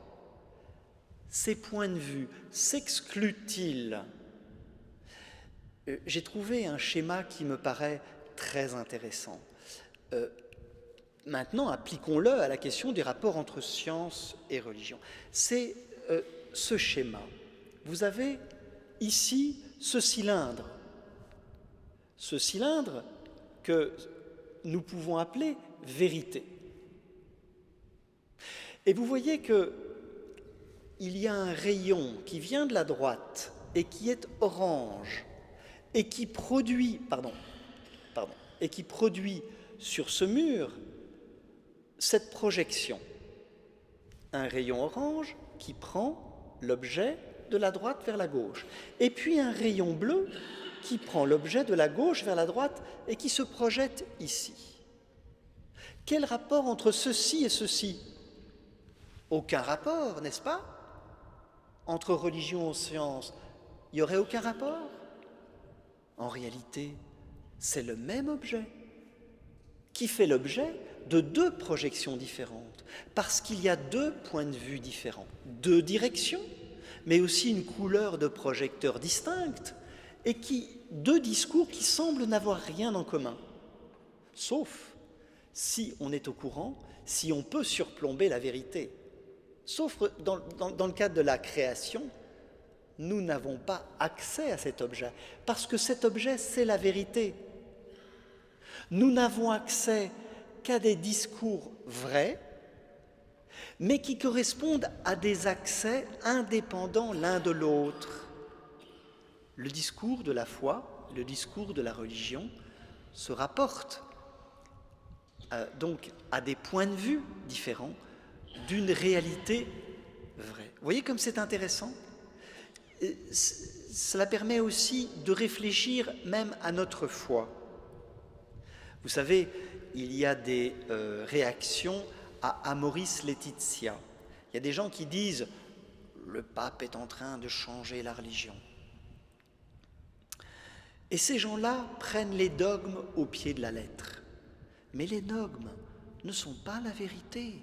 B: ces points de vue s'excluent-ils ? J'ai trouvé un schéma qui me paraît très intéressant. Maintenant, appliquons-le à la question des rapports entre science et religion. C'est ce schéma. Vous avez ici ce cylindre que nous pouvons appeler vérité. Et vous voyez qu'il y a un rayon qui vient de la droite et qui est orange et qui produit, et qui produit sur ce mur cette projection. Un rayon orange qui prend l'objet de la droite vers la gauche. Et puis un rayon bleu qui prend l'objet de la gauche vers la droite et qui se projette ici. Quel rapport entre ceci et ceci? Aucun rapport, n'est-ce pas? Entre religion et science, il n'y aurait aucun rapport? En réalité, c'est le même objet qui fait l'objet de deux projections différentes, parce qu'il y a deux points de vue différents, deux directions, mais aussi une couleur de projecteur distincte, et deux discours qui semblent n'avoir rien en commun, sauf si on est au courant, si on peut surplomber la vérité. Sauf dans le cadre de la création, nous n'avons pas accès à cet objet, parce que cet objet, c'est la vérité. Nous n'avons accès qu'à des discours vrais, mais qui correspondent à des accès indépendants l'un de l'autre. Le discours de la foi, le discours de la religion se rapportent donc à des points de vue différents d'une réalité vraie. Vous voyez comme c'est intéressant? Cela permet aussi de réfléchir même à notre foi. Vous savez, il y a des réactions à Amoris Laetitia. Il y a des gens qui disent « le pape est en train de changer la religion ». Et ces gens-là prennent les dogmes au pied de la lettre. Mais les dogmes ne sont pas la vérité.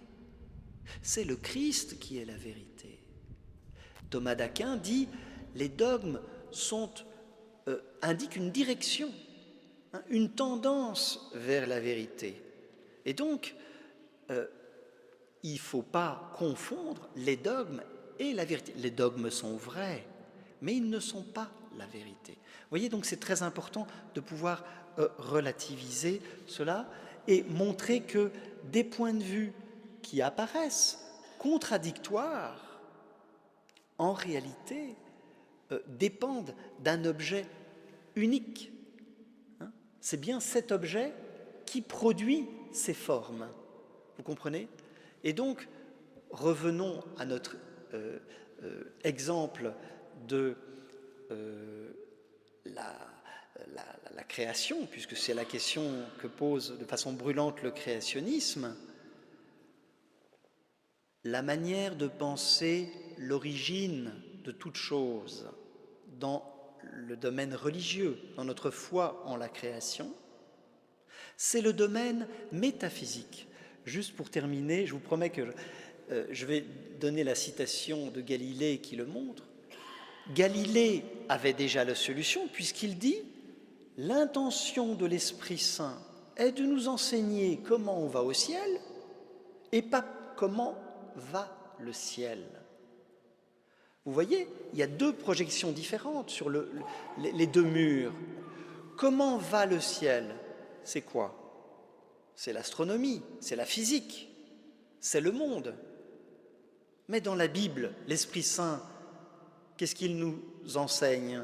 B: C'est le Christ qui est la vérité. Thomas d'Aquin dit « les dogmes indiquent une direction ». Une tendance vers la vérité. Et donc, il ne faut pas confondre les dogmes et la vérité. Les dogmes sont vrais, mais ils ne sont pas la vérité. Vous voyez, donc c'est très important de pouvoir relativiser cela et montrer que des points de vue qui apparaissent contradictoires, en réalité, dépendent d'un objet unique. C'est bien cet objet qui produit ces formes. Vous comprenez? Et donc, revenons à notre exemple de la création, puisque c'est la question que pose de façon brûlante le créationnisme. La manière de penser l'origine de toute chose dans le domaine religieux, dans notre foi en la création, c'est le domaine métaphysique. Juste pour terminer, je vous promets que je vais donner la citation de Galilée qui le montre. Galilée avait déjà la solution puisqu'il dit « L'intention de l'Esprit Saint est de nous enseigner comment on va au ciel et pas comment va le ciel ». Vous voyez, il y a deux projections différentes sur les deux murs. Comment va le ciel? C'est quoi? C'est l'astronomie, c'est la physique, c'est le monde. Mais dans la Bible, l'Esprit Saint, qu'est-ce qu'il nous enseigne?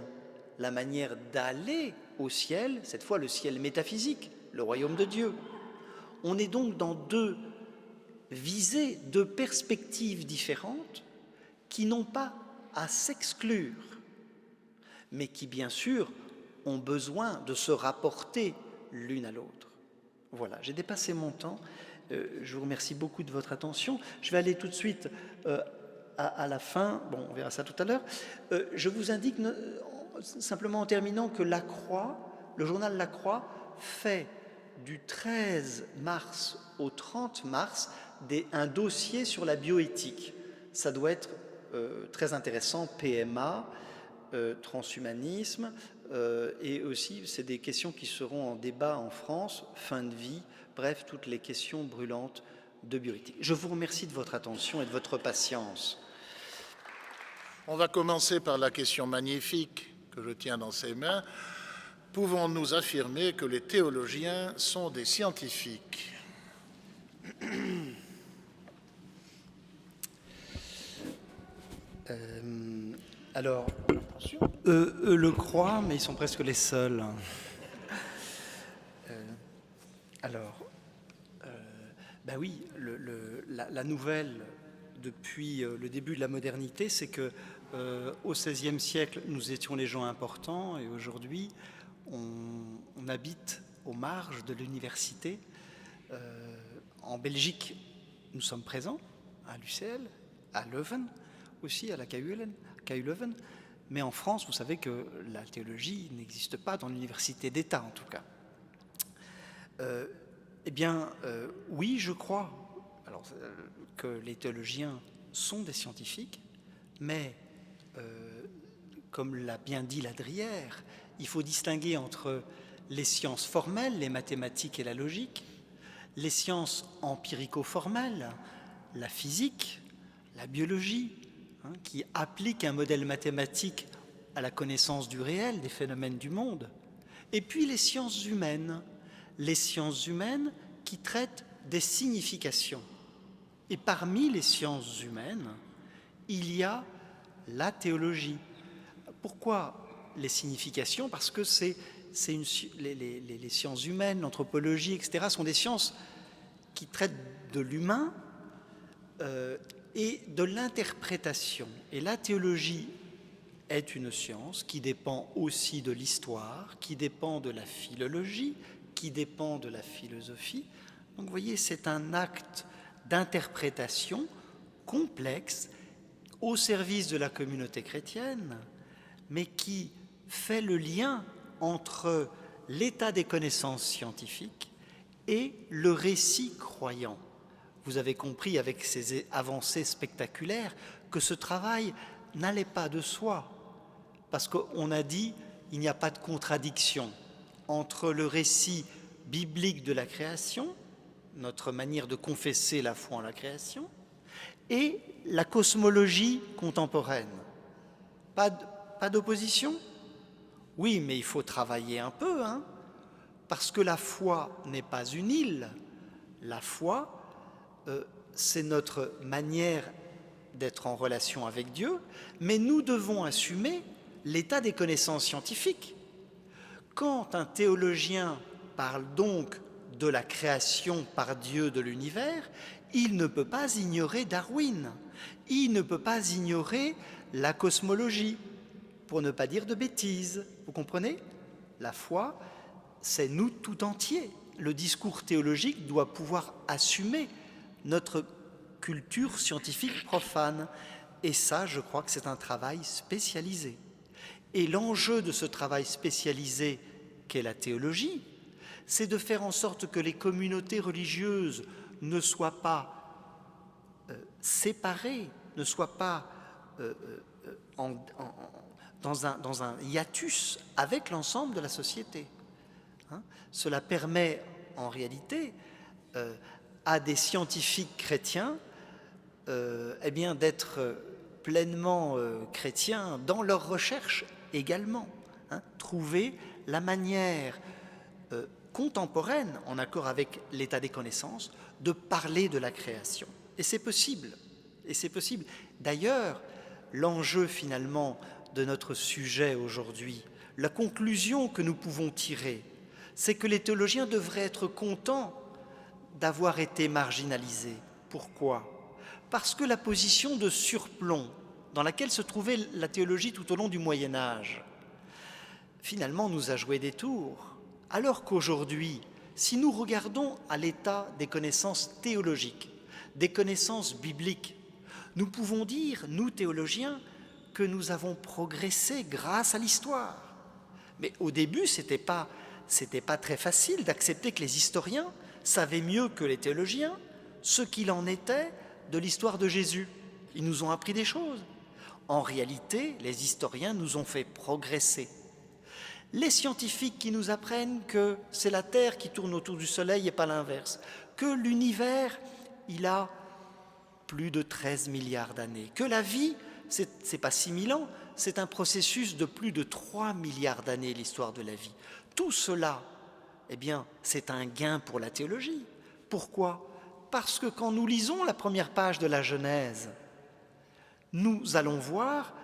B: La manière d'aller au ciel, cette fois le ciel métaphysique, le royaume de Dieu. On est donc dans deux visées, deux perspectives différentes qui n'ont pas à s'exclure, mais qui, bien sûr, ont besoin de se rapporter l'une à l'autre. Voilà, j'ai dépassé mon temps. Je vous remercie beaucoup de votre attention. Je vais aller tout de suite à la fin. Bon, on verra ça tout à l'heure. Je vous indique simplement en terminant que La Croix, le journal La Croix, fait du 13 mars au 30 mars un dossier sur la bioéthique. Ça doit être très intéressant, PMA, transhumanisme, et aussi c'est des questions qui seront en débat en France, fin de vie, bref, toutes les questions brûlantes de bioéthique. Je vous remercie de votre attention et de votre patience.
A: On va commencer par la question magnifique que je tiens dans ses mains. Pouvons-nous affirmer que les théologiens sont des scientifiques?
B: Alors, eux le croient, mais ils sont presque les seuls. Ben oui, la nouvelle depuis le début de la modernité, c'est que au XVIe siècle, nous étions les gens importants, et aujourd'hui, on habite aux marges de l'université. En Belgique, nous sommes présents, à l'UCL, à Leuven aussi, à la KU Leuven. Mais en France, vous savez que la théologie n'existe pas dans l'université d'État, en tout cas. Oui, je crois que les théologiens sont des scientifiques, mais comme l'a bien dit Ladrière, il faut distinguer entre les sciences formelles, les mathématiques et la logique, les sciences empirico-formelles, la physique, la biologie, qui appliquent un modèle mathématique à la connaissance du réel, des phénomènes du monde, et puis les sciences humaines qui traitent des significations. Et parmi les sciences humaines, il y a la théologie. Pourquoi les significations? Parce que les sciences humaines, l'anthropologie, etc., sont des sciences qui traitent de l'humain et de l'interprétation. Et la théologie est une science qui dépend aussi de l'histoire, qui dépend de la philologie, qui dépend de la philosophie. Donc vous voyez, c'est un acte d'interprétation complexe au service de la communauté chrétienne, mais qui fait le lien entre l'état des connaissances scientifiques et le récit croyant. Vous avez compris avec ces avancées spectaculaires que ce travail n'allait pas de soi, parce qu'on a dit il n'y a pas de contradiction entre le récit biblique de la création, notre manière de confesser la foi en la création, et la cosmologie contemporaine. Pas d'opposition? Oui, mais il faut travailler un peu, parce que la foi n'est pas une île. La foi, c'est notre manière d'être en relation avec Dieu, mais nous devons assumer l'état des connaissances scientifiques. Quand un théologien parle donc de la création par Dieu de l'univers, il ne peut pas ignorer Darwin, il ne peut pas ignorer la cosmologie, pour ne pas dire de bêtises. Vous comprenez? La foi, c'est nous tout entiers. Le discours théologique doit pouvoir assumer notre culture scientifique profane. Et ça, je crois que c'est un travail spécialisé. Et l'enjeu de ce travail spécialisé qu'est la théologie, c'est de faire en sorte que les communautés religieuses ne soient pas séparées, ne soient pas dans un hiatus avec l'ensemble de la société. Cela permet en réalité à des scientifiques chrétiens d'être pleinement chrétiens dans leurs recherches également. Trouver la manière contemporaine, en accord avec l'état des connaissances, de parler de la création. Et c'est possible. D'ailleurs, l'enjeu finalement de notre sujet aujourd'hui, la conclusion que nous pouvons tirer, c'est que les théologiens devraient être contents d'avoir été marginalisés. Pourquoi? Parce que la position de surplomb dans laquelle se trouvait la théologie tout au long du Moyen-Âge, finalement nous a joué des tours. Alors qu'aujourd'hui, si nous regardons à l'état des connaissances théologiques, des connaissances bibliques, nous pouvons dire, nous théologiens, que nous avons progressé grâce à l'histoire. Mais au début, c'était pas très facile d'accepter que les historiens savaient mieux que les théologiens ce qu'il en était de l'histoire de Jésus. Ils nous ont appris des choses. En réalité, les historiens nous ont fait progresser. Les scientifiques qui nous apprennent que c'est la Terre qui tourne autour du Soleil et pas l'inverse, que l'univers, il a plus de 13 milliards d'années, que la vie, c'est pas 6000 ans, c'est un processus de plus de 3 milliards d'années, l'histoire de la vie. Tout cela, c'est un gain pour la théologie. Pourquoi? Parce que quand nous lisons la première page de la Genèse, nous allons voir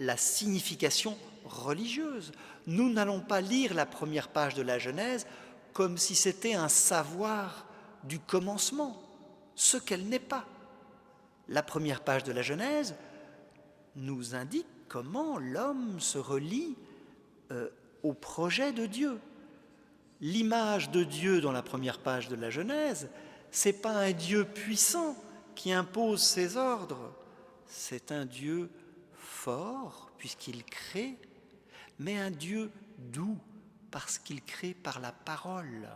B: la signification religieuse. Nous n'allons pas lire la première page de la Genèse comme si c'était un savoir du commencement, ce qu'elle n'est pas. La première page de la Genèse nous indique comment l'homme se relie au projet de Dieu. L'image de Dieu dans la première page de la Genèse, ce n'est pas un Dieu puissant qui impose ses ordres, c'est un Dieu fort puisqu'il crée, mais un Dieu doux parce qu'il crée par la parole.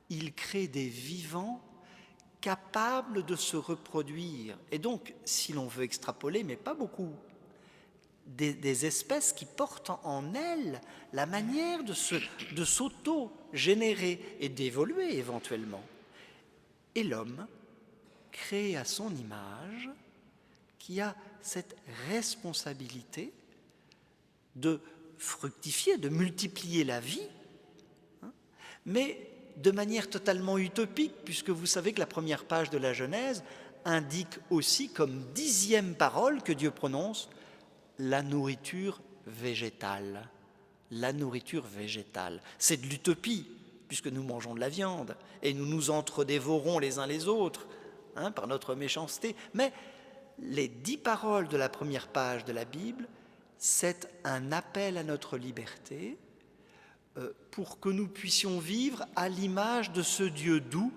B: Il crée des vivants capables de se reproduire. Et donc, si l'on veut extrapoler, mais pas beaucoup, des espèces qui portent en elles la manière de s'auto-générer et d'évoluer éventuellement. Et l'homme, créé à son image, qui a cette responsabilité de fructifier, de multiplier la vie, mais de manière totalement utopique, puisque vous savez que la première page de la Genèse indique aussi comme 10e parole que Dieu prononce la nourriture végétale. La nourriture végétale. C'est de l'utopie, puisque nous mangeons de la viande et nous nous entre-dévorons les uns les autres par notre méchanceté. Mais les 10 paroles de la première page de la Bible, c'est un appel à notre liberté pour que nous puissions vivre à l'image de ce Dieu doux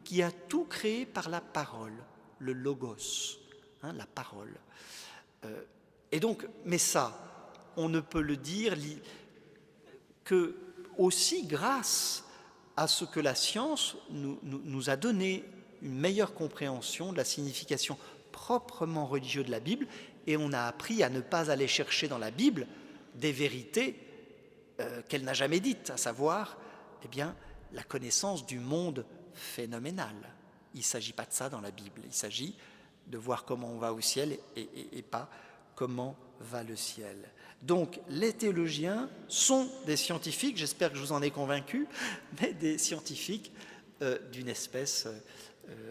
B: qui a tout créé par la parole, le logos, la parole. Et donc, mais ça, on ne peut le dire que aussi grâce à ce que la science nous a donné une meilleure compréhension de la signification proprement religieuse de la Bible, et on a appris à ne pas aller chercher dans la Bible des vérités qu'elle n'a jamais dites, à savoir, la connaissance du monde phénoménal. Il ne s'agit pas de ça dans la Bible, il s'agit de voir comment on va au ciel et pas comment va le ciel. Donc, les théologiens sont des scientifiques, j'espère que je vous en ai convaincu, mais des scientifiques d'une espèce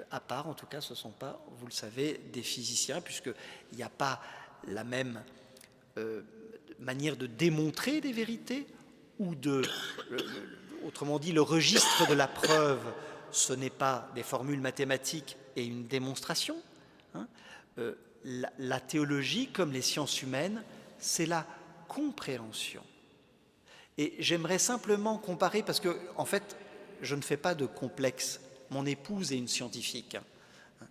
B: à part. En tout cas, ce ne sont pas, vous le savez, des physiciens, puisqu'il n'y a pas la même manière de démontrer des vérités, ou autrement dit, le registre de la preuve, ce n'est pas des formules mathématiques et une démonstration. La théologie, comme les sciences humaines, c'est la compréhension. Et j'aimerais simplement comparer, parce que, en fait, je ne fais pas de complexe. Mon épouse est une scientifique,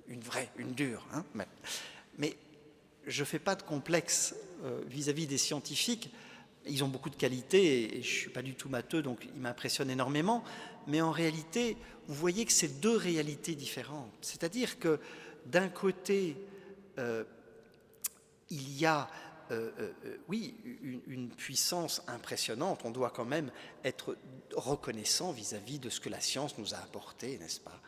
B: une vraie, une dure, mais je ne fais pas de complexe vis-à-vis des scientifiques. Ils ont beaucoup de qualités et je ne suis pas du tout matheux, donc ils m'impressionnent énormément. Mais en réalité, vous voyez que c'est deux réalités différentes. C'est-à-dire que d'un côté, il y a, une puissance impressionnante. On doit quand même être reconnaissant vis-à-vis de ce que la science nous a apporté, n'est-ce pas ?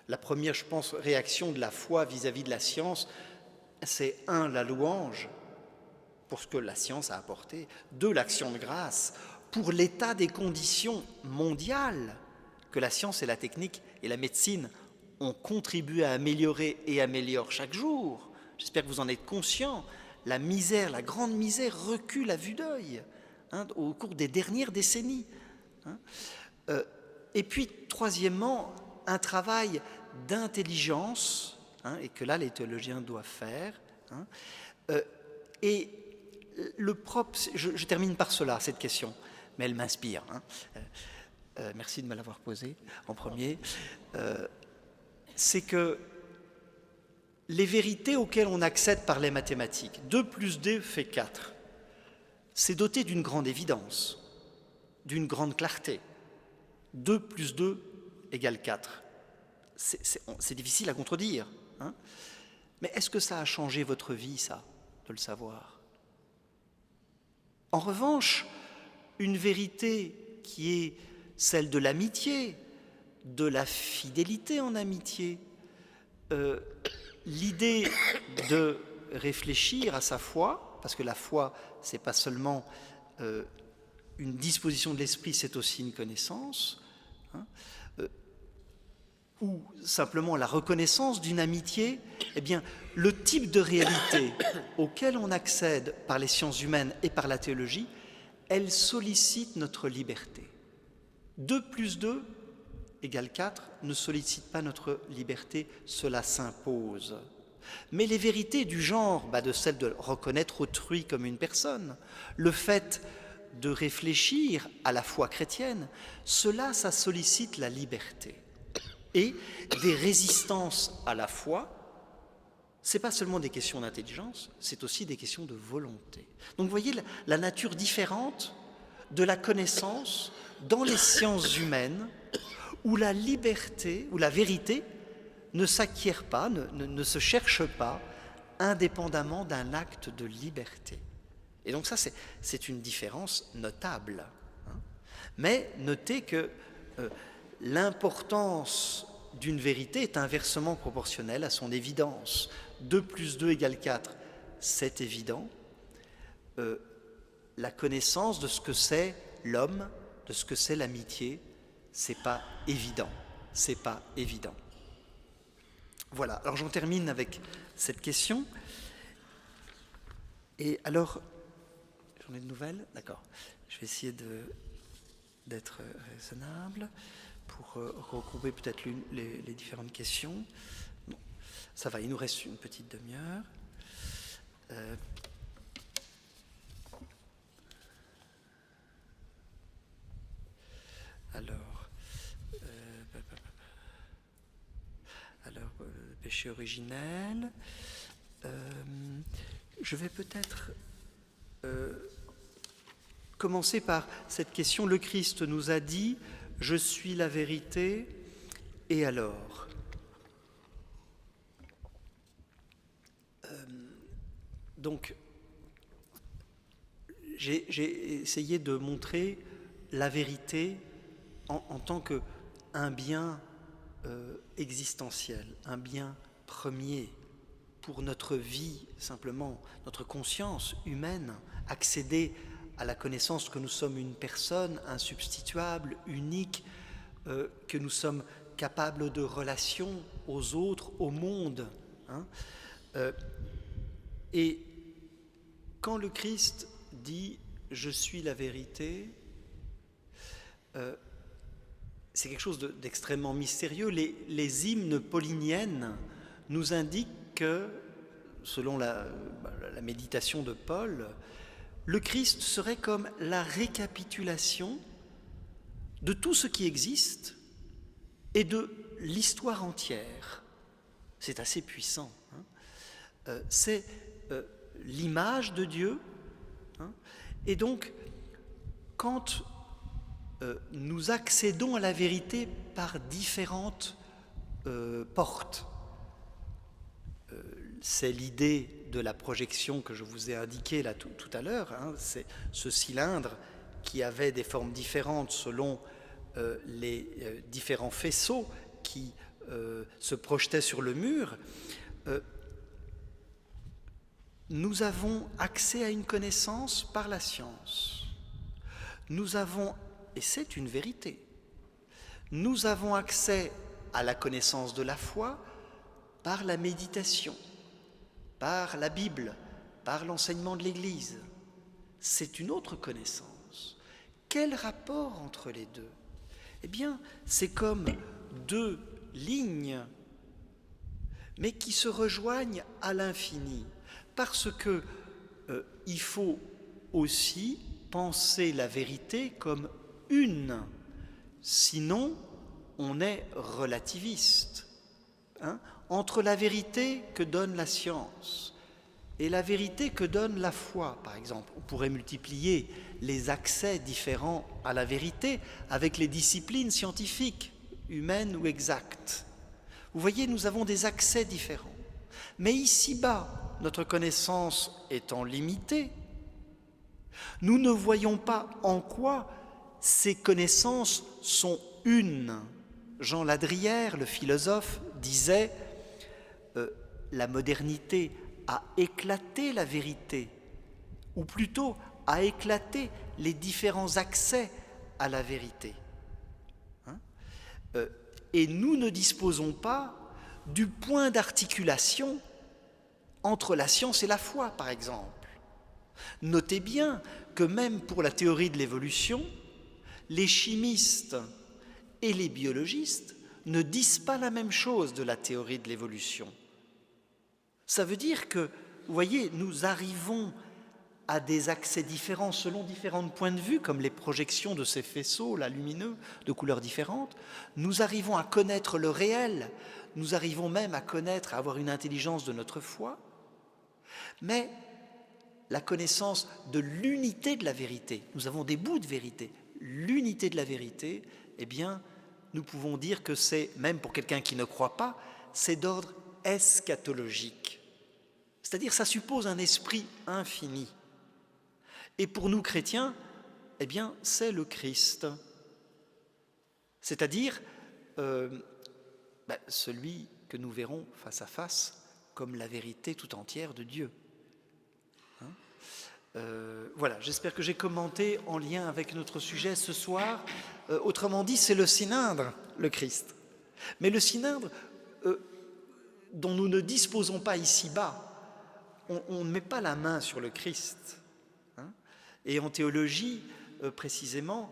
B: La première, je pense, réaction de la foi vis-à-vis de la science, c'est 1, la louange pour ce que la science a apporté, 2, l'action de grâce pour l'état des conditions mondiales que la science et la technique et la médecine ont contribué à améliorer et améliorent chaque jour. J'espère que vous en êtes conscients. La misère, la grande misère recule à vue d'œil au cours des dernières décennies. Et puis, troisièmement, un travail d'intelligence, et que là, les théologiens doivent faire. Et le propre, je termine par cela, cette question, mais elle m'inspire. Merci de me l'avoir posée en premier. C'est que les vérités auxquelles on accède par les mathématiques, 2 plus 2 fait 4, c'est doté d'une grande évidence, d'une grande clarté. 2 plus 2 égale 4. C'est difficile à contredire. Mais est-ce que ça a changé votre vie, ça, de le savoir ? En revanche, une vérité qui est celle de l'amitié, de la fidélité en amitié, l'idée de réfléchir à sa foi, parce que la foi, ce n'est pas seulement une disposition de l'esprit, c'est aussi une connaissance, ou simplement la reconnaissance d'une amitié Eh bien, le type de réalité auquel on accède par les sciences humaines et par la théologie, elle sollicite notre liberté. 2 plus 2 égale 4 ne sollicite pas notre liberté, cela s'impose. Mais les vérités du genre, de celle de reconnaître autrui comme une personne, le fait de réfléchir à la foi chrétienne, cela, ça sollicite la liberté. Et des résistances à la foi, ce n'est pas seulement des questions d'intelligence, c'est aussi des questions de volonté. Donc vous voyez la nature différente de la connaissance dans les sciences humaines, où la liberté, où la vérité ne s'acquiert pas, ne se cherche pas, indépendamment d'un acte de liberté. Et donc ça, c'est une différence notable. Mais notez que l'importance d'une vérité est inversement proportionnelle à son évidence. 2 plus 2 égale 4, c'est évident. La connaissance de ce que c'est l'homme, de ce que c'est l'amitié, c'est pas évident. C'est pas évident. Voilà, alors j'en termine avec cette question. Et alors, j'en ai de nouvelles? D'accord. Je vais essayer d'être raisonnable pour regrouper peut-être les différentes questions. Bon, ça va, il nous reste une petite demi-heure. Péché originel. Je vais peut-être commencer par cette question. Le Christ nous a dit « Je suis la vérité, et alors ?» Donc, j'ai essayé de montrer la vérité en tant qu'un bien existentiel, un bien premier pour notre vie, simplement, notre conscience humaine, accéder à la connaissance que nous sommes une personne insubstituable, unique, que nous sommes capables de relations aux autres, au monde. Et quand le Christ dit « Je suis la vérité », c'est quelque chose d'extrêmement mystérieux. Les hymnes pauliniennes nous indiquent que, selon la méditation de Paul, le Christ serait comme la récapitulation de tout ce qui existe et de l'histoire entière. C'est assez puissant. C'est l'image de Dieu. Et donc, quand nous accédons à la vérité par différentes portes. C'est l'idée de la projection que je vous ai indiquée là tout à l'heure. C'est ce cylindre qui avait des formes différentes selon les différents faisceaux qui se projetaient sur le mur. Nous avons accès à une connaissance par la science. Nous avons, et c'est une vérité, nous avons accès à la connaissance de la foi par la méditation, par la Bible, par l'enseignement de l'Église. C'est une autre connaissance. Quel rapport entre les deux? Eh bien, c'est comme 2 lignes, mais qui se rejoignent à l'infini, parce que il faut aussi penser la vérité comme une, sinon on est relativiste. Entre la vérité que donne la science et la vérité que donne la foi, par exemple, on pourrait multiplier les accès différents à la vérité avec les disciplines scientifiques, humaines ou exactes. Vous voyez, nous avons des accès différents. Mais ici-bas, notre connaissance étant limitée, nous ne voyons pas en quoi ces connaissances sont une. Jean Ladrière, le philosophe, disait la modernité a éclaté la vérité, ou plutôt a éclaté les différents accès à la vérité. Et nous ne disposons pas du point d'articulation entre la science et la foi, par exemple. Notez bien que même pour la théorie de l'évolution, les chimistes et les biologistes ne disent pas la même chose de la théorie de l'évolution. Ça veut dire que, vous voyez, nous arrivons à des accès différents selon différents points de vue, comme les projections de ces faisceaux là, lumineux de couleurs différentes. Nous arrivons à connaître le réel, nous arrivons même à connaître, à avoir une intelligence de notre foi, mais la connaissance de l'unité de la vérité, nous avons des bouts de vérité, l'unité de la vérité, eh bien, nous pouvons dire que c'est, même pour quelqu'un qui ne croit pas, c'est d'ordre eschatologique. C'est-à-dire, ça suppose un esprit infini. Et pour nous chrétiens, eh bien, c'est le Christ. C'est-à-dire celui que nous verrons face à face comme la vérité tout entière de Dieu. Voilà, j'espère que j'ai commenté en lien avec notre sujet ce soir. Autrement dit, c'est le cylindre, le Christ. Mais le cylindre dont nous ne disposons pas ici-bas, on ne met pas la main sur le Christ. Et en théologie, précisément,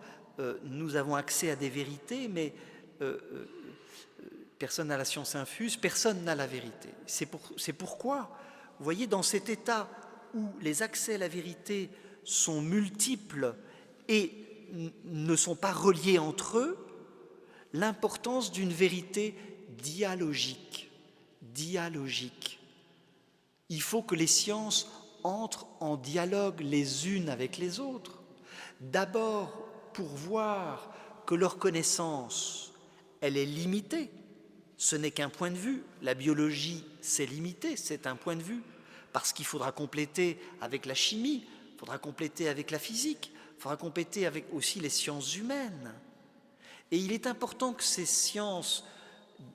B: nous avons accès à des vérités, mais personne n'a la science infuse, personne n'a la vérité. C'est pourquoi, vous voyez, dans cet état où les accès à la vérité sont multiples et ne sont pas reliés entre eux, l'importance d'une vérité dialogique. Il faut que les sciences entrent en dialogue les unes avec les autres. D'abord, pour voir que leur connaissance, elle est limitée. Ce n'est qu'un point de vue. La biologie, c'est limité, c'est un point de vue. Parce qu'il faudra compléter avec la chimie, il faudra compléter avec la physique, il faudra compléter avec aussi les sciences humaines. Et il est important que ces sciences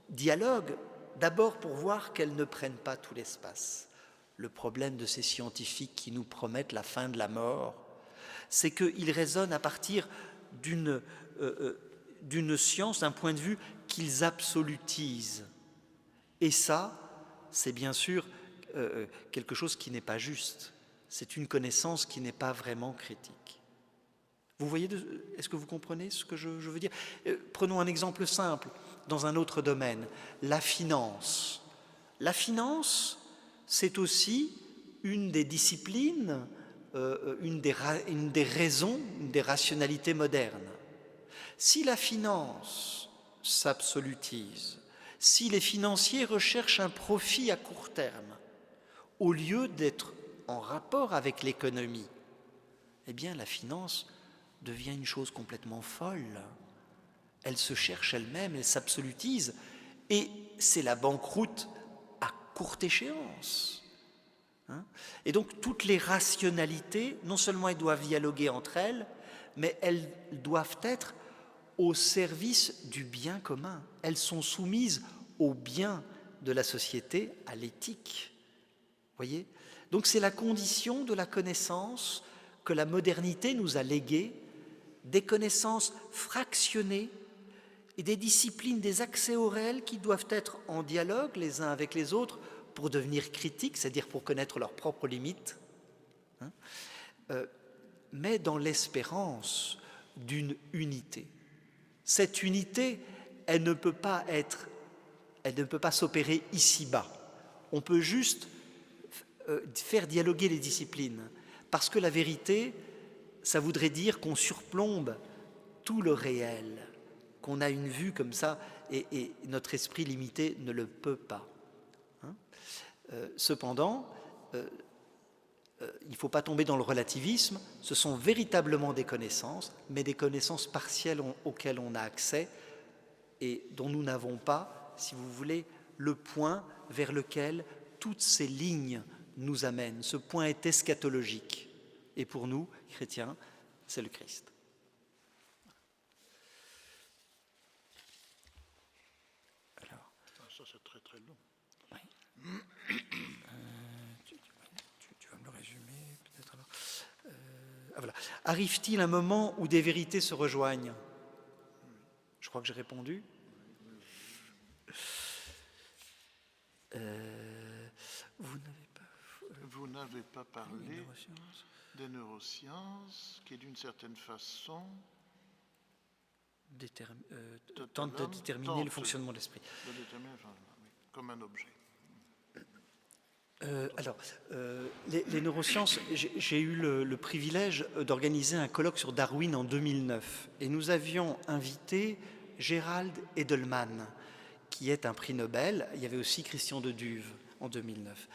B: dialoguent, d'abord pour voir qu'elles ne prennent pas tout l'espace. Le problème de ces scientifiques qui nous promettent la fin de la mort, c'est qu'ils raisonnent à partir d'une science, d'un point de vue qu'ils absolutisent. Et ça, c'est bien sûr quelque chose qui n'est pas juste. C'est une connaissance qui n'est pas vraiment critique. Vous voyez, est-ce que vous comprenez ce que je veux dire ? Prenons un exemple simple dans un autre domaine, la finance. La finance, c'est aussi une des disciplines, une des raisons, une des rationalités modernes. Si la finance s'absolutise, si les financiers recherchent un profit à court terme, au lieu d'être en rapport avec l'économie, eh bien la finance devient une chose complètement folle. Elle se cherche elle-même, elle s'absolutise, et c'est la banqueroute à courte échéance. Et donc toutes les rationalités, non seulement elles doivent dialoguer entre elles, mais elles doivent être au service du bien commun. Elles sont soumises au bien de la société, à l'éthique. Voyez ? Donc c'est la condition de la connaissance que la modernité nous a léguée, des connaissances fractionnées et des disciplines, des accès au réel qui doivent être en dialogue les uns avec les autres pour devenir critiques, c'est-à-dire pour connaître leurs propres limites, mais dans l'espérance d'une unité. Cette unité, elle ne peut pas s'opérer ici-bas. On peut juste faire dialoguer les disciplines, parce que la vérité, ça voudrait dire qu'on surplombe tout le réel, qu'on a une vue comme ça, et notre esprit limité ne le peut pas. Cependant, il ne faut pas tomber dans le relativisme, ce sont véritablement des connaissances, mais des connaissances partielles auxquelles on a accès et dont nous n'avons pas, si vous voulez, le point vers lequel toutes ces lignes nous amènent. Ce point est eschatologique. Et pour nous, chrétiens, c'est le Christ. Alors,
A: ça c'est très très long.
B: Oui. Tu vas me le résumer peut-être alors. Voilà. Arrive-t-il un moment où des vérités se rejoignent ? Je crois que j'ai répondu.
A: Vous n'avez pas parlé
B: neurosciences.
A: des neurosciences qui, d'une certaine façon,
B: Tente de déterminer le fonctionnement de l'esprit.
A: de déterminer, comme un objet.
B: Les neurosciences, j'ai eu le privilège d'organiser un colloque sur Darwin en 2009 et nous avions invité Gerald Edelman, qui est un prix Nobel. Il y avait aussi Christian de Duve en 2009.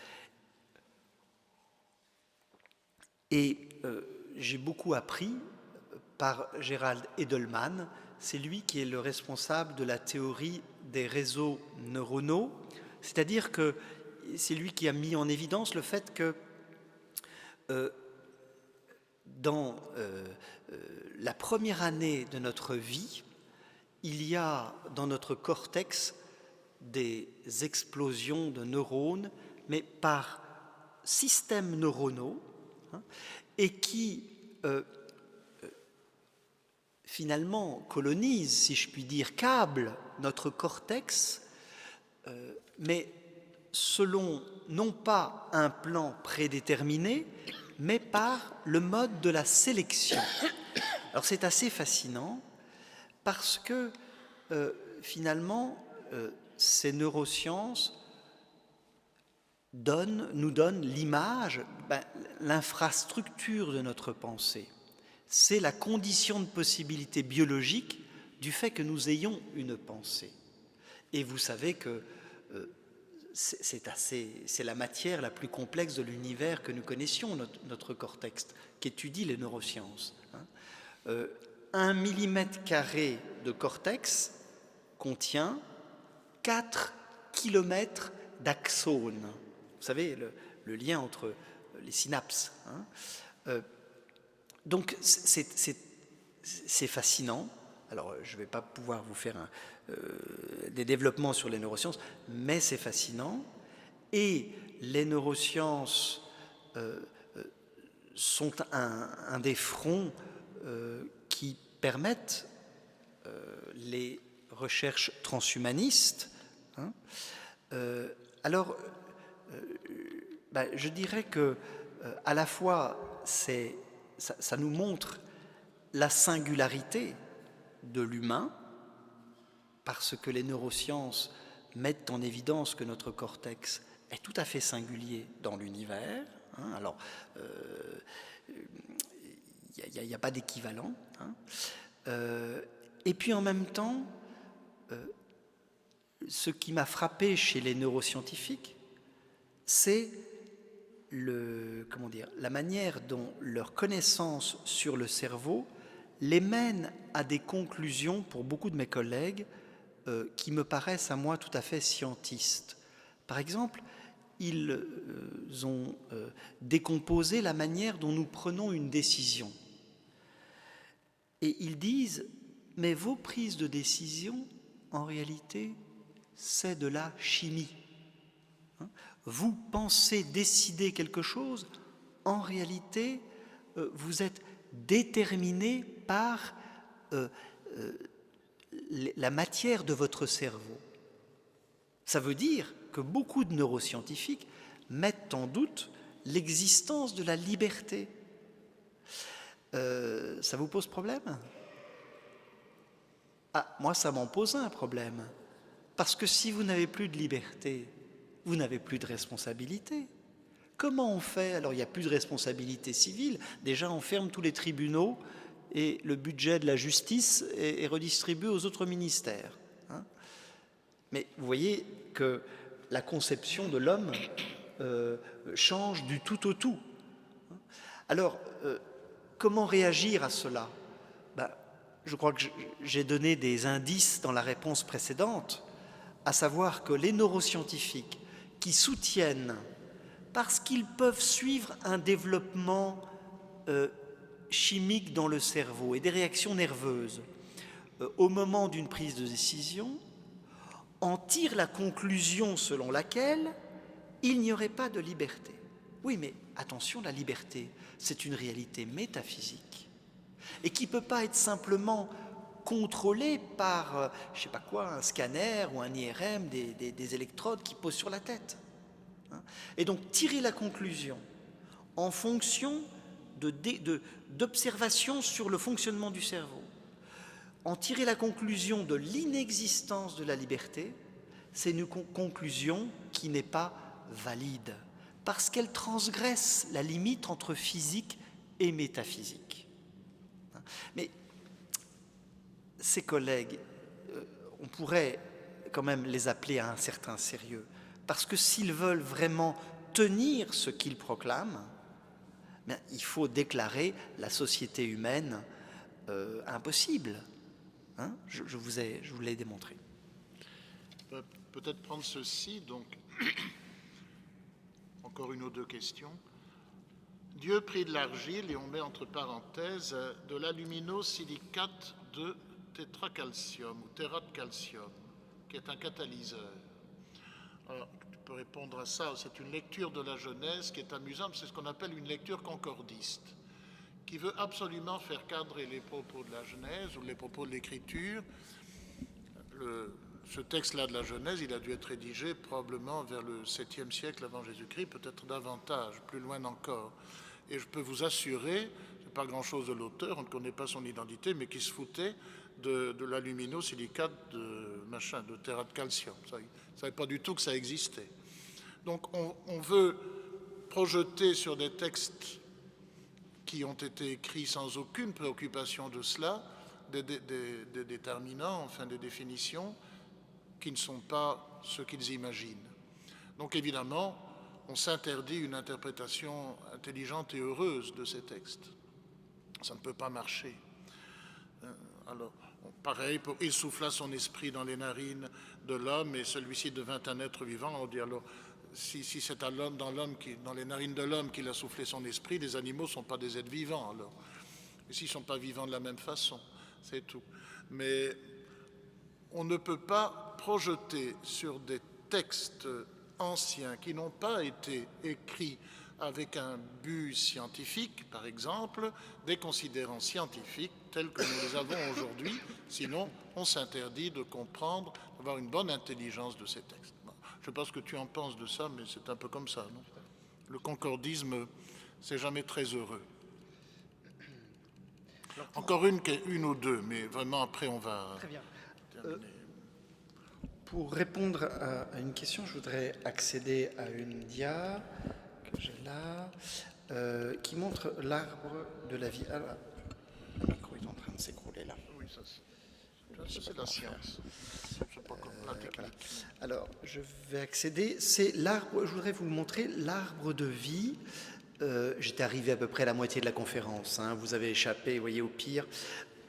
B: Et j'ai beaucoup appris par Gerald Edelman. C'est lui qui est le responsable de la théorie des réseaux neuronaux, c'est-à-dire que c'est lui qui a mis en évidence le fait que dans la première année de notre vie, il y a dans notre cortex des explosions de neurones, mais par systèmes neuronaux, et qui finalement colonisent, si je puis dire, câblent notre cortex, mais selon non pas un plan prédéterminé, mais par le mode de la sélection. Alors c'est assez fascinant parce que finalement ces neurosciences nous donnent l'image, l'infrastructure de notre pensée. C'est la condition de possibilité biologique du fait que nous ayons une pensée. Et vous savez que c'est la matière la plus complexe de l'univers que nous connaissions, notre cortex, qui étudie les neurosciences. 1 millimètre carré de cortex contient 4 kilomètres d'axones. Vous savez, le lien entre les synapses. Donc c'est fascinant. Alors je ne vais pas pouvoir vous faire des développements sur les neurosciences, mais c'est fascinant. Et les neurosciences sont un des fronts qui permettent les recherches transhumanistes. Alors, je dirais que à la fois ça nous montre la singularité de l'humain, parce que les neurosciences mettent en évidence que notre cortex est tout à fait singulier dans l'univers. Alors, il n'y a pas d'équivalent. Et puis en même temps, ce qui m'a frappé chez les neuroscientifiques, c'est la manière dont leur connaissance sur le cerveau les mène à des conclusions, pour beaucoup de mes collègues, qui me paraissent à moi tout à fait scientistes. Par exemple, ils ont décomposé la manière dont nous prenons une décision. Et ils disent, mais vos prises de décision, en réalité, c'est de la chimie. Vous pensez décider quelque chose, en réalité, vous êtes déterminé par la matière de votre cerveau. Ça veut dire que beaucoup de neuroscientifiques mettent en doute l'existence de la liberté. Ça vous pose problème ? Moi, ça m'en pose un problème. Parce que si vous n'avez plus de liberté, vous n'avez plus de responsabilité. Comment on fait ? Alors, il n'y a plus de responsabilité civile. Déjà, on ferme tous les tribunaux et le budget de la justice est redistribué aux autres ministères. Mais vous voyez que la conception de l'homme change du tout au tout. Alors, comment réagir à cela ? Je crois que j'ai donné des indices dans la réponse précédente, à savoir que les neuroscientifiques qui soutiennent, parce qu'ils peuvent suivre un développement chimique dans le cerveau et des réactions nerveuses au moment d'une prise de décision, en tirent la conclusion selon laquelle il n'y aurait pas de liberté. Oui, mais attention, la liberté, c'est une réalité métaphysique et qui ne peut pas être simplement contrôlé par, je ne sais pas quoi, un scanner ou un IRM, des électrodes qui posent sur la tête. Et donc tirer la conclusion en fonction d'observations sur le fonctionnement du cerveau, en tirer la conclusion de l'inexistence de la liberté, c'est une conclusion qui n'est pas valide, parce qu'elle transgresse la limite entre physique et métaphysique. Mais ces collègues, on pourrait quand même les appeler à un certain sérieux, parce que s'ils veulent vraiment tenir ce qu'ils proclament, il faut déclarer la société humaine impossible. Hein, je vous l'ai démontré.
A: Peut-être prendre ceci, donc, encore une ou deux questions. Dieu prit de l'argile, et on met entre parenthèses de l'alumino-silicate de tétracalcium ou térate calcium, qui est un catalyseur. Alors, tu peux répondre à ça, c'est une lecture de la Genèse qui est amusante, c'est ce qu'on appelle une lecture concordiste, qui veut absolument faire cadrer les propos de la Genèse ou les propos de l'Écriture. Ce texte-là de la Genèse, il a dû être rédigé probablement vers le 7e siècle avant Jésus-Christ, peut-être davantage, plus loin encore. Et je peux vous assurer, c'est pas grand-chose de l'auteur, on ne connaît pas son identité, mais qui se foutait de l'alumino-silicate de térate calcium. Il ne savait pas du tout que ça existait. Donc on veut projeter sur des textes qui ont été écrits sans aucune préoccupation de cela, des déterminants, enfin des définitions, qui ne sont pas ce qu'ils imaginent. Donc évidemment, on s'interdit une interprétation intelligente et heureuse de ces textes. Ça ne peut pas marcher. Alors, pareil, il souffla son esprit dans les narines de l'homme et celui-ci devint un être vivant. On dit alors, si c'est dans les narines de l'homme qu'il a soufflé son esprit, les animaux ne sont pas des êtres vivants alors. Et s'ils ne sont pas vivants de la même façon, c'est tout. Mais on ne peut pas projeter sur des textes anciens qui n'ont pas été écrits avec un but scientifique, par exemple, des considérants scientifiques tels que nous les avons aujourd'hui, sinon on s'interdit de comprendre, d'avoir une bonne intelligence de ces textes. Je ne sais pas ce que tu en penses de ça, mais c'est un peu comme ça, non? Le concordisme, c'est jamais très heureux. Encore une ou deux, mais vraiment après on va terminer.
B: Pour répondre à une question, je voudrais accéder à une dia que j'ai là, qui montre l'arbre de la vie. Alors, le micro est en train de s'écrouler là.
A: Oui, ça c'est la science. C'est pas comme la technique.
B: Voilà. Alors, je vais accéder. C'est l'arbre. Je voudrais vous le montrer, l'arbre de vie. J'étais arrivé à peu près à la moitié de la conférence. Hein, vous avez échappé, vous voyez, au pire.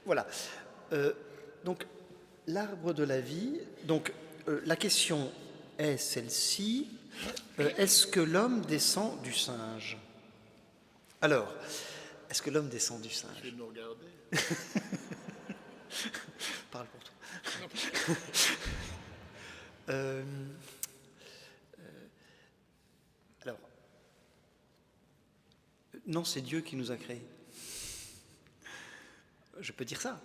B: Voilà. Donc, l'arbre de la vie. Donc, la question est celle-ci. Est-ce que l'homme descend du singe? Alors, est-ce que l'homme descend du singe?
A: Tu veux nous regarder?
B: Parle pour toi. Alors, non, c'est Dieu qui nous a créés. Je peux dire ça,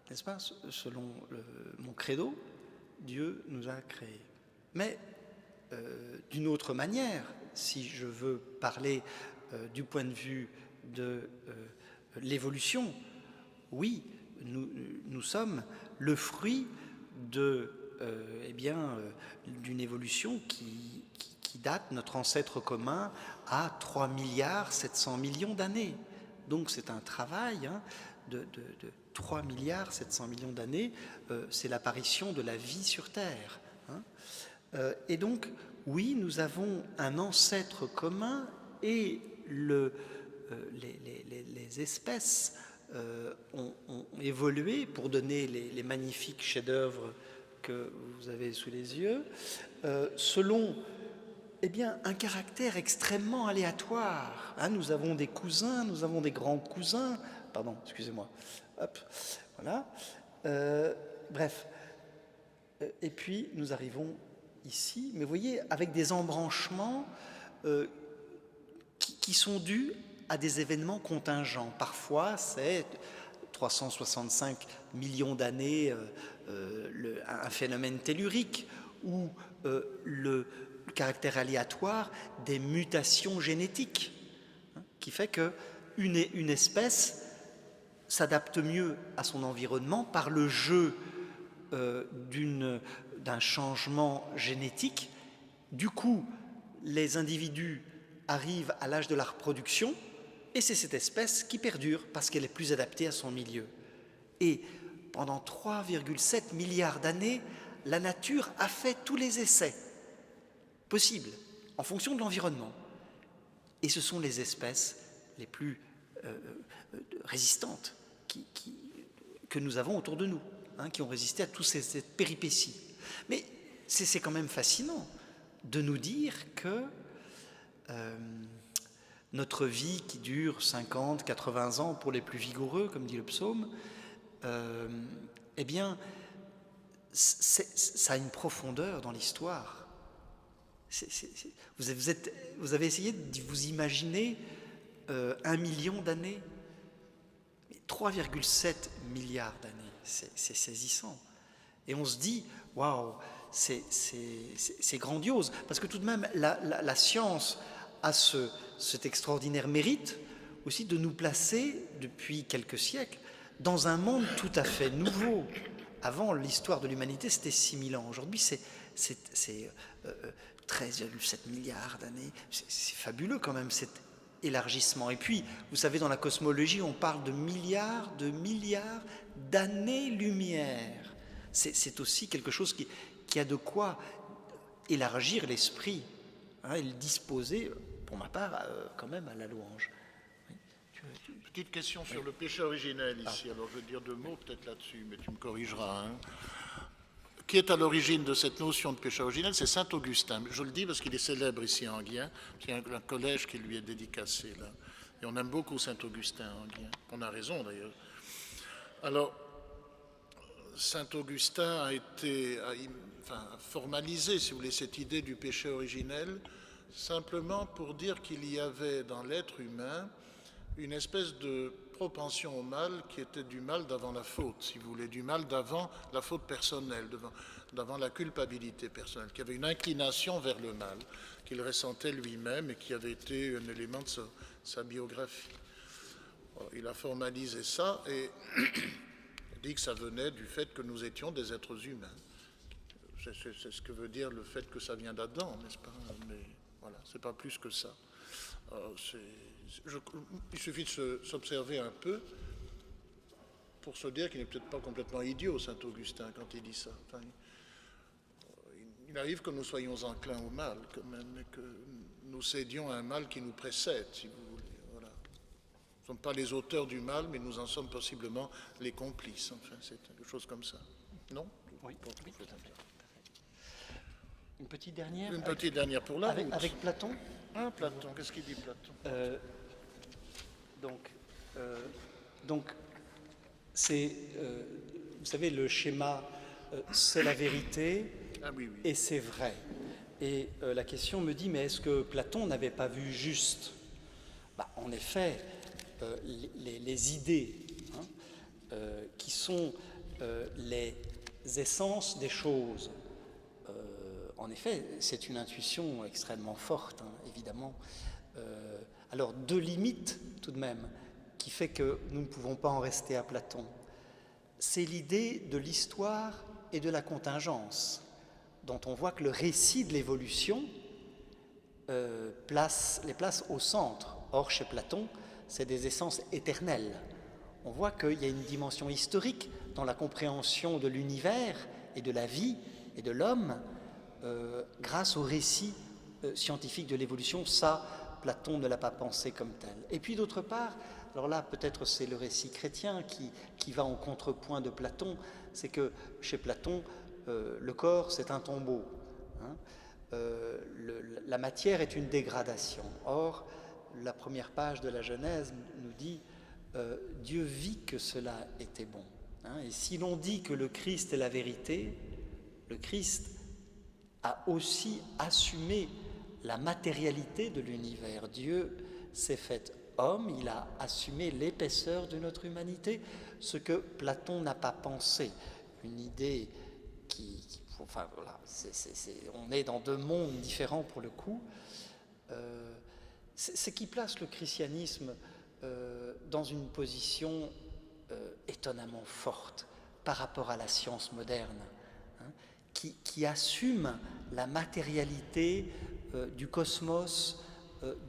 B: n'est-ce pas? Selon mon credo, Dieu nous a créés. Mais d'une autre manière, si je veux parler du point de vue de l'évolution, oui, nous sommes le fruit d'une évolution qui date, notre ancêtre commun, à 3 milliards 700 millions d'années. Donc c'est un travail de 3 milliards 700 millions d'années, c'est l'apparition de la vie sur Terre. Et donc, oui, nous avons un ancêtre commun et les espèces ont évolué pour donner les magnifiques chefs-d'œuvre que vous avez sous les yeux, selon un caractère extrêmement aléatoire. Nous avons des cousins, nous avons des grands-cousins, pardon, excusez-moi, hop, voilà. Bref, et puis nous arrivons ici, mais vous voyez, avec des embranchements qui sont dus à des événements contingents. Parfois, c'est 365 millions d'années un phénomène tellurique, ou le caractère aléatoire des mutations génétiques, hein, qui fait qu'une espèce s'adapte mieux à son environnement par le jeu d'un changement génétique. Du coup, les individus arrivent à l'âge de la reproduction et c'est cette espèce qui perdure parce qu'elle est plus adaptée à son milieu. Et pendant 3,7 milliards d'années, la nature a fait tous les essais possibles en fonction de l'environnement. Et ce sont les espèces les plus résistantes que nous avons autour de nous, hein, qui ont résisté à toutes ces péripéties. Mais c'est quand même fascinant de nous dire que notre vie qui dure 50, 80 ans pour les plus vigoureux, comme dit le psaume, eh bien, ça a une profondeur dans l'histoire. Vous avez essayé de vous imaginer 1 million d'années, 3,7 milliards d'années, c'est saisissant. Et on se dit, waouh, c'est grandiose, parce que tout de même, la science a cet extraordinaire mérite aussi de nous placer, depuis quelques siècles, dans un monde tout à fait nouveau. Avant, l'histoire de l'humanité, c'était 6000 ans. Aujourd'hui, c'est 13,7 milliards d'années. C'est fabuleux quand même, cet élargissement. Et puis, vous savez, dans la cosmologie, on parle de milliards d'années-lumière. C'est aussi quelque chose qui a de quoi élargir l'esprit, hein, et le disposer, pour ma part, quand même à la louange.
A: Petite question sur le péché originel ici. Alors je vais dire 2 mots peut-être là-dessus, mais tu me corrigeras. Hein. Qui est à l'origine de cette notion de péché originel? C'est saint Augustin. Je le dis parce qu'il est célèbre ici en Enghien. Il y a un collège qui lui est dédicacé là. Et on aime beaucoup saint Augustin en Enghien. On a raison d'ailleurs. Alors, saint Augustin a formalisé, si vous voulez, cette idée du péché originel, simplement pour dire qu'il y avait dans l'être humain une espèce de propension au mal qui était du mal d'avant la faute, si vous voulez, du mal d'avant la faute personnelle, d'avant la culpabilité personnelle, qui avait une inclination vers le mal, qu'il ressentait lui-même et qui avait été un élément de sa biographie. Il a formalisé ça et dit que ça venait du fait que nous étions des êtres humains. C'est ce que veut dire le fait que ça vient d'Adam, n'est-ce pas? Mais voilà, c'est pas plus que ça. Il suffit de s'observer un peu pour se dire qu'il n'est peut-être pas complètement idiot, saint Augustin, quand il dit ça. Enfin, il arrive que nous soyons enclins au mal, quand même, et que nous cédions à un mal qui nous précède, si vous voulez. Voilà. Nous ne sommes pas les auteurs du mal, mais nous en sommes possiblement les complices. Enfin, c'est quelque chose comme ça. Non?
B: Oui, tout à fait. Une petite dernière?
A: Une petite dernière pour la route.
B: Avec Platon?
A: Ah, Platon, qu'est-ce qu'il dit Platon?
B: Donc c'est, vous savez, le schéma, c'est la vérité,
A: oui.
B: Et c'est vrai. Et la question me dit, mais est-ce que Platon n'avait pas vu juste? En effet, les idées, hein, qui sont les essences des choses, en effet, c'est une intuition extrêmement forte, hein, évidemment. Alors, 2 limites, tout de même, qui fait que nous ne pouvons pas en rester à Platon. C'est l'idée de l'histoire et de la contingence, dont on voit que le récit de l'évolution les place au centre. Or, chez Platon, c'est des essences éternelles. On voit qu'il y a une dimension historique dans la compréhension de l'univers et de la vie et de l'homme, grâce au récit scientifique de l'évolution. Ça, Platon ne l'a pas pensé comme tel. Et puis d'autre part, alors là peut-être c'est le récit chrétien qui va en contrepoint de Platon, c'est que chez Platon, le corps c'est un tombeau, hein. La matière est une dégradation. Or, la première page de la Genèse nous dit Dieu vit que cela était bon, hein. Et si l'on dit que le Christ est la vérité, le Christ a aussi assumé la matérialité de l'univers. Dieu s'est fait homme, il a assumé l'épaisseur de notre humanité, ce que Platon n'a pas pensé. Une idée enfin voilà, on est dans deux mondes différents pour le coup. Ce qui place le christianisme dans une position étonnamment forte par rapport à la science moderne, hein, qui assume la matérialité du cosmos,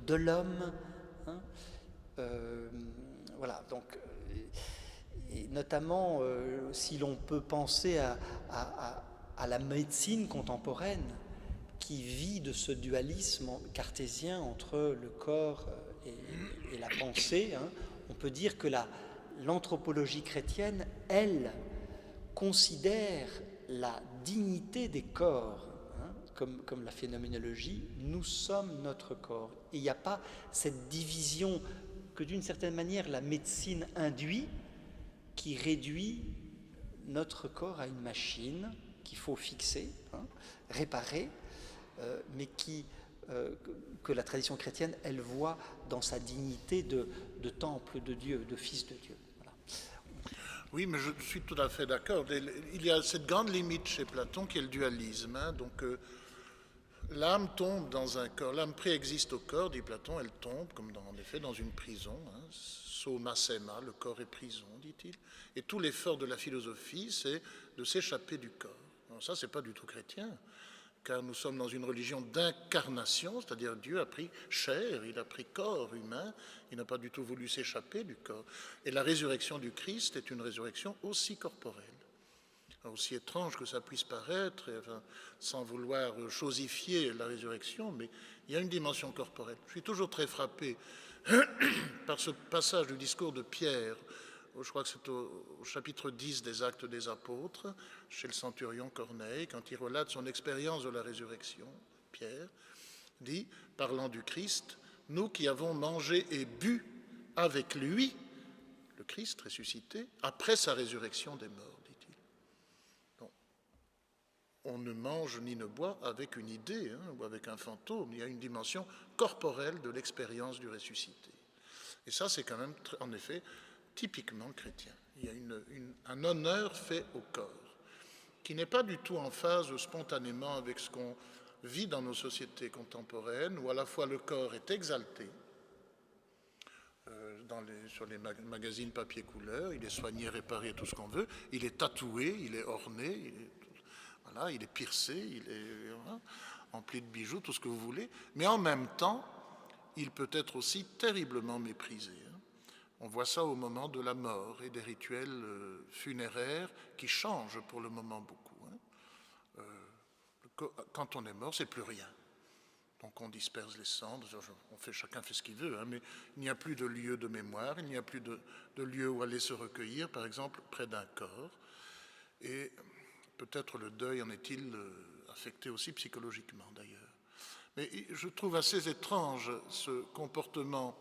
B: de l'homme. Hein, voilà, donc, et notamment si l'on peut penser à la médecine contemporaine qui vit de ce dualisme cartésien entre le corps et la pensée, hein, on peut dire que l'anthropologie chrétienne, elle, considère la dignité des corps, hein, comme la phénoménologie, nous sommes notre corps. Et il n'y a pas cette division que d'une certaine manière la médecine induit, qui réduit notre corps à une machine qu'il faut fixer, hein, réparer, mais que la tradition chrétienne, elle voit dans sa dignité de temple de Dieu, de fils de Dieu. Voilà.
A: Oui, mais je suis tout à fait d'accord. Il y a cette grande limite chez Platon qui est le dualisme. Hein, donc l'âme tombe dans un corps, l'âme préexiste au corps, dit Platon, elle tombe, comme en effet dans une prison. Hein, soma sema, le corps est prison, dit-il. Et tout l'effort de la philosophie, c'est de s'échapper du corps. Alors ça, c'est pas du tout chrétien, car nous sommes dans une religion d'incarnation, c'est-à-dire Dieu a pris chair, il a pris corps humain, il n'a pas du tout voulu s'échapper du corps. Et la résurrection du Christ est une résurrection aussi corporelle. Alors, aussi étrange que ça puisse paraître, enfin, sans vouloir chosifier la résurrection, mais il y a une dimension corporelle. Je suis toujours très frappé par ce passage du discours de Pierre, je crois que c'est au chapitre 10 des Actes des Apôtres, chez le centurion Corneille, quand il relate son expérience de la résurrection. Pierre dit, parlant du Christ, « Nous qui avons mangé et bu avec lui, le Christ ressuscité, après sa résurrection des morts, dit-il. » Donc, on ne mange ni ne boit avec une idée, hein, ou avec un fantôme, il y a une dimension corporelle de l'expérience du ressuscité. Et ça, c'est quand même, en effet, typiquement chrétien. Il y a un honneur fait au corps, qui n'est pas du tout en phase spontanément avec ce qu'on vit dans nos sociétés contemporaines, où à la fois le corps est exalté, sur les magazines papier couleur, il est soigné, réparé, tout ce qu'on veut, il est tatoué, il est orné, il est piercé, il est empli de bijoux, tout ce que vous voulez, mais en même temps, il peut être aussi terriblement méprisé. On voit ça au moment de la mort et des rituels funéraires qui changent pour le moment beaucoup. Quand on est mort, c'est plus rien. Donc on disperse les cendres, chacun fait ce qu'il veut, hein, mais il n'y a plus de lieu de mémoire, il n'y a plus de lieu où aller se recueillir, par exemple, près d'un corps. Et peut-être le deuil en est-il affecté aussi psychologiquement d'ailleurs. Mais je trouve assez étrange ce comportement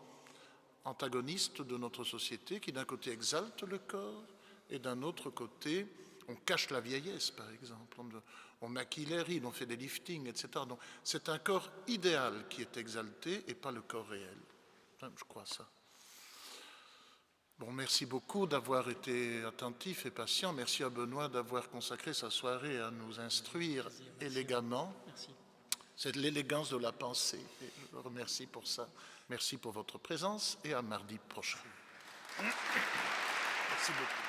A: antagoniste de notre société qui d'un côté exalte le corps et d'un autre côté on cache la vieillesse par exemple, on maquille les rides, on fait des liftings, etc. Donc c'est un corps idéal qui est exalté et pas le corps réel. Enfin, je crois ça. Bon, merci beaucoup d'avoir été attentif et patient. Merci à Benoît d'avoir consacré sa soirée à nous instruire élégamment.
B: Merci.
A: C'est l'élégance de la pensée. Et je vous remercie pour ça. Merci pour votre présence et à mardi prochain. Merci beaucoup.